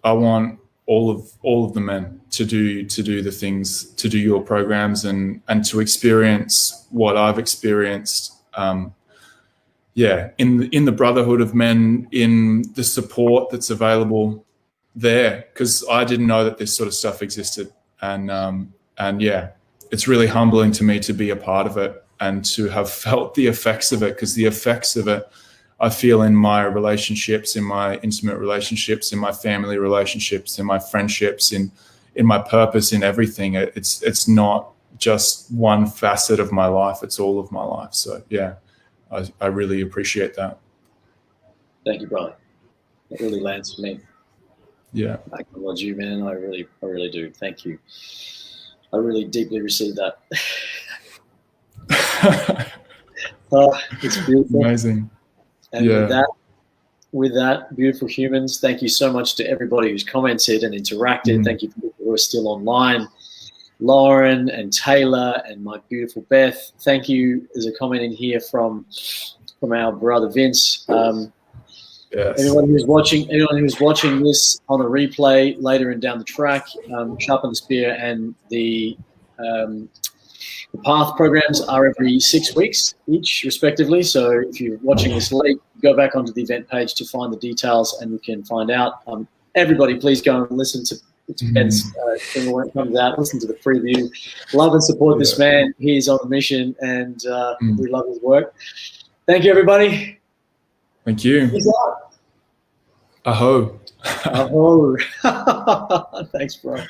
I want all of the men to do the things, to do your programs and to experience what I've experienced. In the brotherhood of men, in the support that's available there, because I didn't know that this sort of stuff existed, and it's really humbling to me to be a part of it and to have felt the effects of it, because the effects of it I feel in my relationships, in my intimate relationships, in my family relationships, in my friendships, in my purpose, in everything. It's not just one facet of my life, it's all of my life. So yeah, I really appreciate that. Thank you, brother. It really lands for me. Yeah. I acknowledge you, man. I really do. Thank you. I really deeply received that. It's beautiful. Amazing. And with that, beautiful humans, thank you so much to everybody who's commented and interacted. Thank you for people who are still online. Lauren and Taylor and my beautiful Beth. Thank you. There's a comment in here from our brother Vince. Anyone who's watching this on a replay later and down the track, Sharpen the Spear and the Path programs are every 6 weeks each, respectively. So if you're watching this late, go back onto the event page to find the details, and you can find out. Everybody, please go and listen to Ben's single when it comes out. Listen to the preview. Love and support this man. He's on a mission, and we love his work. Thank you, everybody. Thank you. Peace out. Aho. Aho. Thanks, bro.